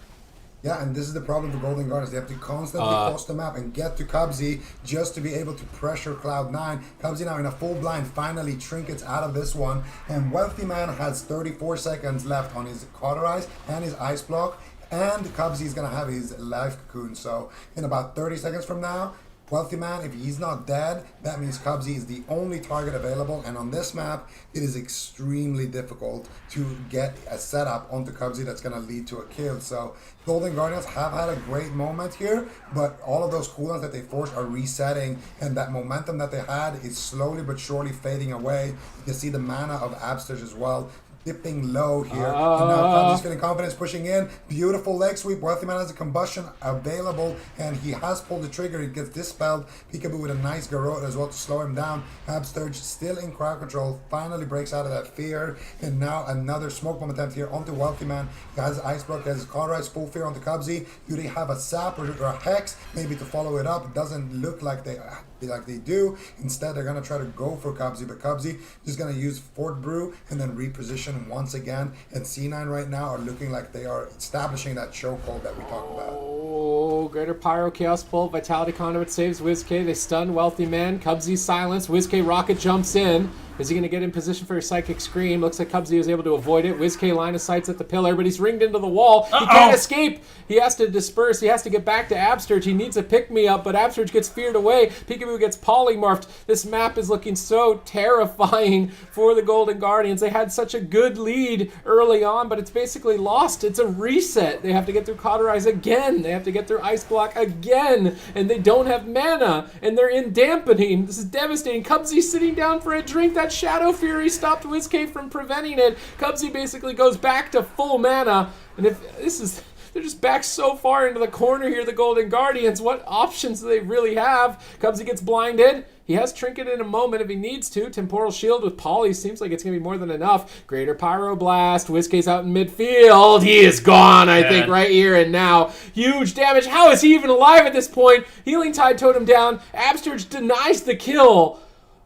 Yeah, and this is the problem for Golden Guardians. They have to constantly cross the map and get to Cubsy just to be able to pressure Cloud9. Cubsy now in a full blind, finally trinkets out of this one. And Wealthy Man has 34 seconds left on his Cauterize and his Ice Block. And Cubsy is going to have his Life Cocoon. So in about 30 seconds from now, Wealthy Man, if he's not dead, that means Cubsy is the only target available, and on this map, it is extremely difficult to get a setup onto Cubsy that's going to lead to a kill. So Golden Guardians have had a great moment here, but all of those cooldowns that they forced are resetting, and that momentum that they had is slowly but surely fading away. You can see the mana of Absterge as well dipping low here. And now Cubsy's feeling confidence, pushing in. Beautiful leg sweep. Wealthy Man has a combustion available, and he has pulled the trigger. He gets dispelled. Peekaboo with a nice Garrote as well to slow him down. Absterge still in crowd control. Finally breaks out of that fear. And now another smoke bomb attempt here onto Wealthy Man. He has Ice Block, he has his Cauterize, full fear onto Cubsy. Do they have a Sap or a Hex maybe to follow it up? It doesn't look like they do. Instead, they're going to try to go for Cubsy, but Cubsy is going to use Fort Brew and then reposition once again. And C9 right now are looking like they are establishing that chokehold that we talked about. Oh, Greater Pyro, Chaos Bolt, Vitality Conduit saves WizK. They stun Wealthy Man. Cubsy silence. WizK rocket jumps in. Is he going to get in position for a Psychic Scream? Looks like Cubsy is able to avoid it. WizK line of sights at the pillar, but he's ringed into the wall. He can't escape. He has to disperse. He has to get back to Absterge. He needs a pick-me-up, but Absterge gets feared away. Peekaboo gets polymorphed. This map is looking so terrifying for the Golden Guardians. They had such a good lead early on, but it's basically lost. It's a reset. They have to get through Cauterize again. They have to get through Ice Block again, and they don't have mana, and they're in dampening. This is devastating. Cubsy's sitting down for a drink. That Shadow Fury stopped WizK from preventing it. Cubsy basically goes back to full mana, and if this They're just back so far into the corner here, the Golden Guardians. What options do they really have? Cubsy gets blinded. He has Trinket in a moment if he needs to. Temporal Shield with Poly seems like it's going to be more than enough. Greater Pyroblast. Whiskey's out in midfield. He is gone, I think, right here and now. Huge damage. How is he even alive at this point? Healing Tide Totem down. Absterge denies the kill.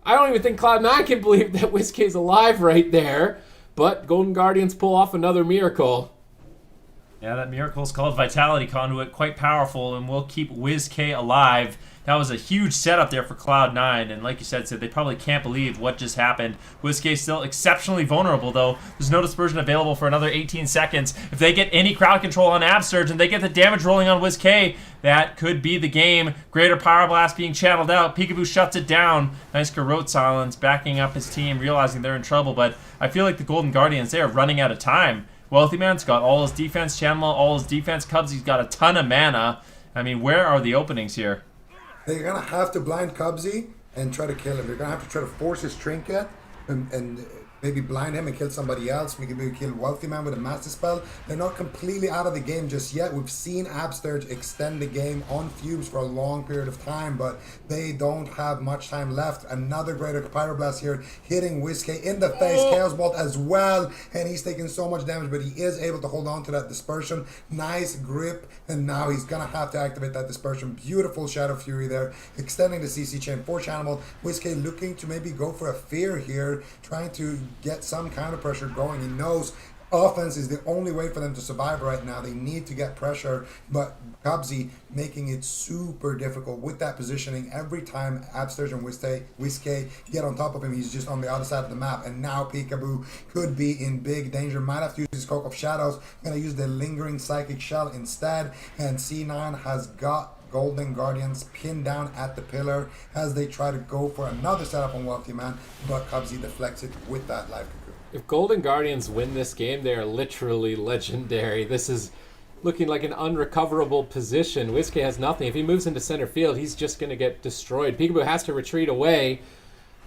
I don't even think Cloud9 can believe that Whiskey's alive right there. But Golden Guardians pull off another miracle. Yeah, that miracle is called Vitality Conduit. Quite powerful, and will keep WizK alive. That was a huge setup there for Cloud9, and like you said, Sid, they probably can't believe what just happened. WizK still exceptionally vulnerable, though. There's no dispersion available for another 18 seconds. If they get any crowd control on Absterge and they get the damage rolling on WizK, that could be the game. Greater Pyroblast being channeled out. Peekaboo shuts it down. Nice Garrote Silence backing up his team, realizing they're in trouble, but I feel like the Golden Guardians, they are running out of time. Wealthy Man's got all his defense, Channel, all his defense. Cubsy's got a ton of mana. I mean, where are the openings here? They're going to have to blind Cubsy and try to kill him. They're going to have to try to force his Trinket and maybe blind him and kill somebody else. We can maybe kill Wealthy Man with a Master Spell. They're not completely out of the game just yet. We've seen Absterge extend the game on Fumes for a long period of time, but they don't have much time left. Another Greater Pyroblast here hitting WizK in the face. Chaos Bolt as well, and he's taking so much damage, but he is able to hold on to that Dispersion. Nice grip, and now he's going to have to activate that Dispersion. Beautiful Shadow Fury there, extending the CC chain for Channel. WizK looking to maybe go for a Fear here, trying to get some counter pressure going. He knows offense is the only way for them to survive right now. They need to get pressure, but Cubsy making it super difficult with that positioning. Every time Absterge and WizK get on top of him, he's just on the other side of the map. And now Peekaboo could be in big danger. Might have to use his Cloak of Shadows. Gonna use the Lingering Psychic Shell instead. And C9 has got Golden Guardians pinned down at the pillar as they try to go for another setup on Wealthy Man, but Cubsy deflects it with that life cocoon. If Golden Guardians win this game, they are literally legendary. This is looking like an unrecoverable position. WizK has nothing. If he moves into center field, he's just going to get destroyed. Peekaboo has to retreat away.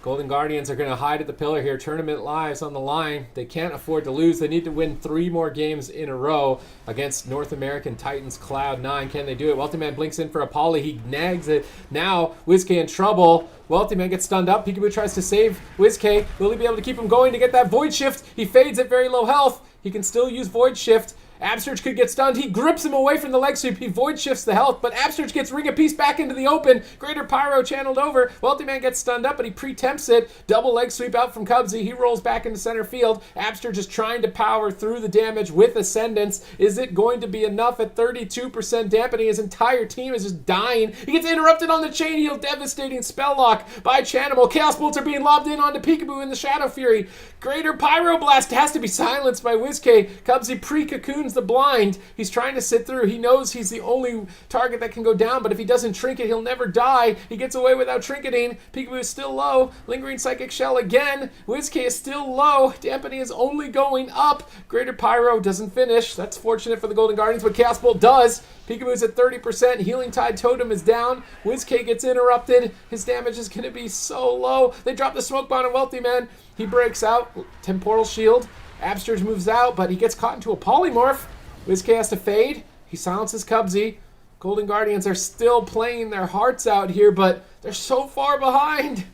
Golden Guardians are going to hide at the pillar here. Tournament lives on the line. They can't afford to lose. They need to win 3 more games in a row against North American Titans Cloud9. Can they do it? Wealthy Man blinks in for a poly. He nags it. Now, WizK in trouble. Wealthy Man gets stunned up. Peekaboo tries to save WizK. Will he be able to keep him going to get that Void Shift? He fades at very low health. He can still use Void Shift. Absterge could get stunned. He grips him away from the leg sweep. He void shifts the health, but Absterge gets Ring of Peace back into the open. Greater Pyro channeled over. Wealthy Man gets stunned up, but he pre-tempts it. Double leg sweep out from Cubsy. He rolls back into center field. Absterge is trying to power through the damage with Ascendance. Is it going to be enough at 32% dampening? His entire team is just dying. He gets interrupted on the chain heal. Devastating spell lock by Chanimal. Chaos Bolts are being lobbed in onto Peekaboo in the Shadow Fury. Greater Pyroblast has to be silenced by WizK. Cubsy pre-cocoons the blind. He's trying to sit through. He knows he's the only target that can go down, but if he doesn't trinket, he'll never die. He gets away without trinketing. Peekaboo is still low. Lingering Psychic Shell again. WizK is still low. Dampening is only going up. Greater Pyro doesn't finish. That's fortunate for the Golden Guardians, but Chaos Bolt does. Peekaboo's at 30%. Healing Tide Totem is down. WizK gets interrupted. His damage is going to be so low. They drop the Smoke Bomb on Wealthy Man. He breaks out. Temporal Shield. Absterge moves out, but he gets caught into a polymorph. WizK has to fade. He silences Cubsy. Golden Guardians are still playing their hearts out here, but they're so far behind.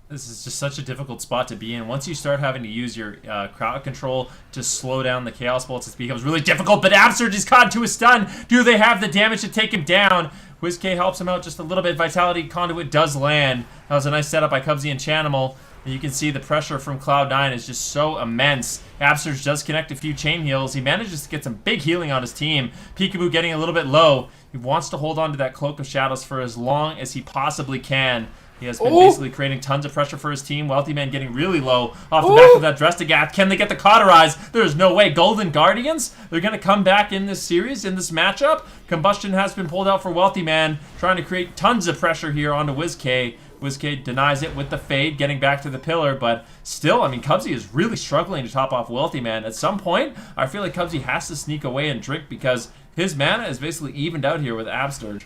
This is just such a difficult spot to be in. Once you start having to use your crowd control to slow down the Chaos Bolts, it becomes really difficult, but Absterge is caught into a stun. Do they have the damage to take him down? WizK helps him out just a little bit. Vitality Conduit does land. That was a nice setup by Cubsy and Chanimal. And you can see the pressure from Cloud9 is just so immense. Absterge does connect a few chain heals. He manages to get some big healing on his team. Peekaboo getting a little bit low. He wants to hold on to that Cloak of Shadows for as long as he possibly can. He has been basically creating tons of pressure for his team. Wealthy Man getting really low off the back of that Drestagath. Can they get the Cauterize? There's no way. Golden Guardians, they're going to come back in this series, in this matchup. Combustion has been pulled out for Wealthy Man, trying to create tons of pressure here onto WizK. WizK denies it with the fade, getting back to the pillar, but still, I mean, Cubsy is really struggling to top off Wealthy Man. At some point, I feel like Cubsy has to sneak away and drink because his mana is basically evened out here with Absterge.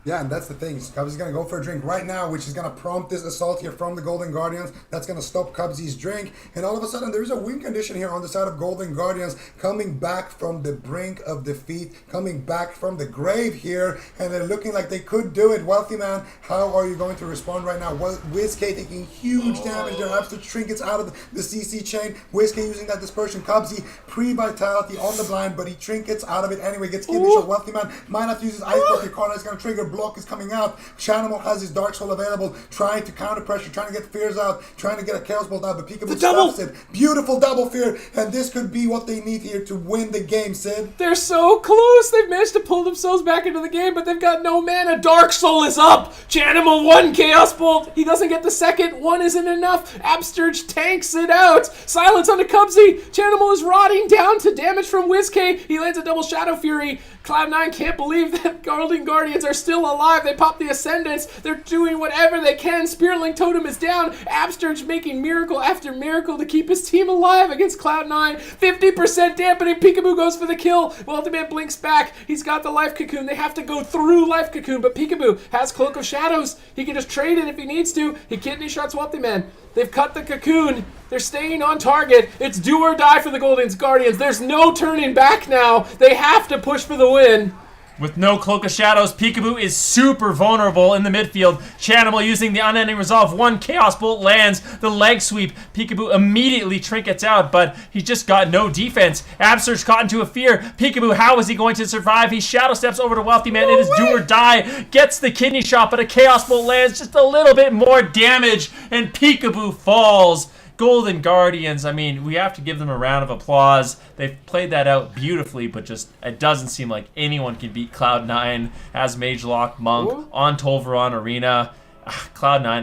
Yeah, and that's the thing. Cubsy's going to go for a drink right now, which is going to prompt this assault here from the Golden Guardians. That's going to stop Cubsy's drink. And all of a sudden, there's a win condition here on the side of Golden Guardians, coming back from the brink of defeat, coming back from the grave here. And they're looking like they could do it. Wealthy Man, how are you going to respond right now? WizK taking huge damage. There are absolute trinkets out of the CC chain. WizK using that dispersion. Cubsy, pre-vitality on the blind, but he trinkets out of it anyway. Gets kidney shot. Wealthy Man might have to use his ice block. Your corner is going to trigger. Block is coming out. Shanimal has his Dark Soul available, trying to counter pressure, trying to get fears out, trying to get a Chaos Bolt out, but Peekaboo stops it. Beautiful double fear, and this could be what they need here to win the game, Sid. They're so close. They've managed to pull themselves back into the game, but they've got no mana. Dark Soul is up. Chanimal 1 Chaos Bolt. He doesn't get the second. 1 isn't enough. Absterge tanks it out. Silence on the Cubsy. Chanimal is rotting down to damage from WizK. He lands a double Shadow Fury. Cloud9 can't believe that Golden Guardians are still alive. They pop the Ascendants. They're doing whatever they can. Spirit Link Totem is down. Absterge making miracle after miracle to keep his team alive against Cloud9. 50% dampening. Peekaboo goes for the kill. Wealthy Man blinks back. He's got the Life Cocoon. They have to go through Life Cocoon, but Peekaboo has Cloak of Shadows. He can just trade it if he needs to. He kidney shots Wealthy Man. They've cut the cocoon. They're staying on target. It's do or die for the Golden Guardians. There's no turning back now. They have to push for the win. With no Cloak of Shadows, Peekaboo is super vulnerable in the midfield. Chanimal using the Unending Resolve. 1 Chaos Bolt lands. The leg sweep. Peekaboo immediately trinkets out, but he's just got no defense. Absterge caught into a fear. Peekaboo, how is he going to survive? He shadow steps over to Wealthy Man. It is do or die. Gets the kidney shot, but a Chaos Bolt lands. Just a little bit more damage, and Peekaboo falls. Golden Guardians, I mean, we have to give them a round of applause. They've played that out beautifully, but just it doesn't seem like anyone can beat Cloud9 as Mage Lock Monk on TOLVIRON Arena. Cloud9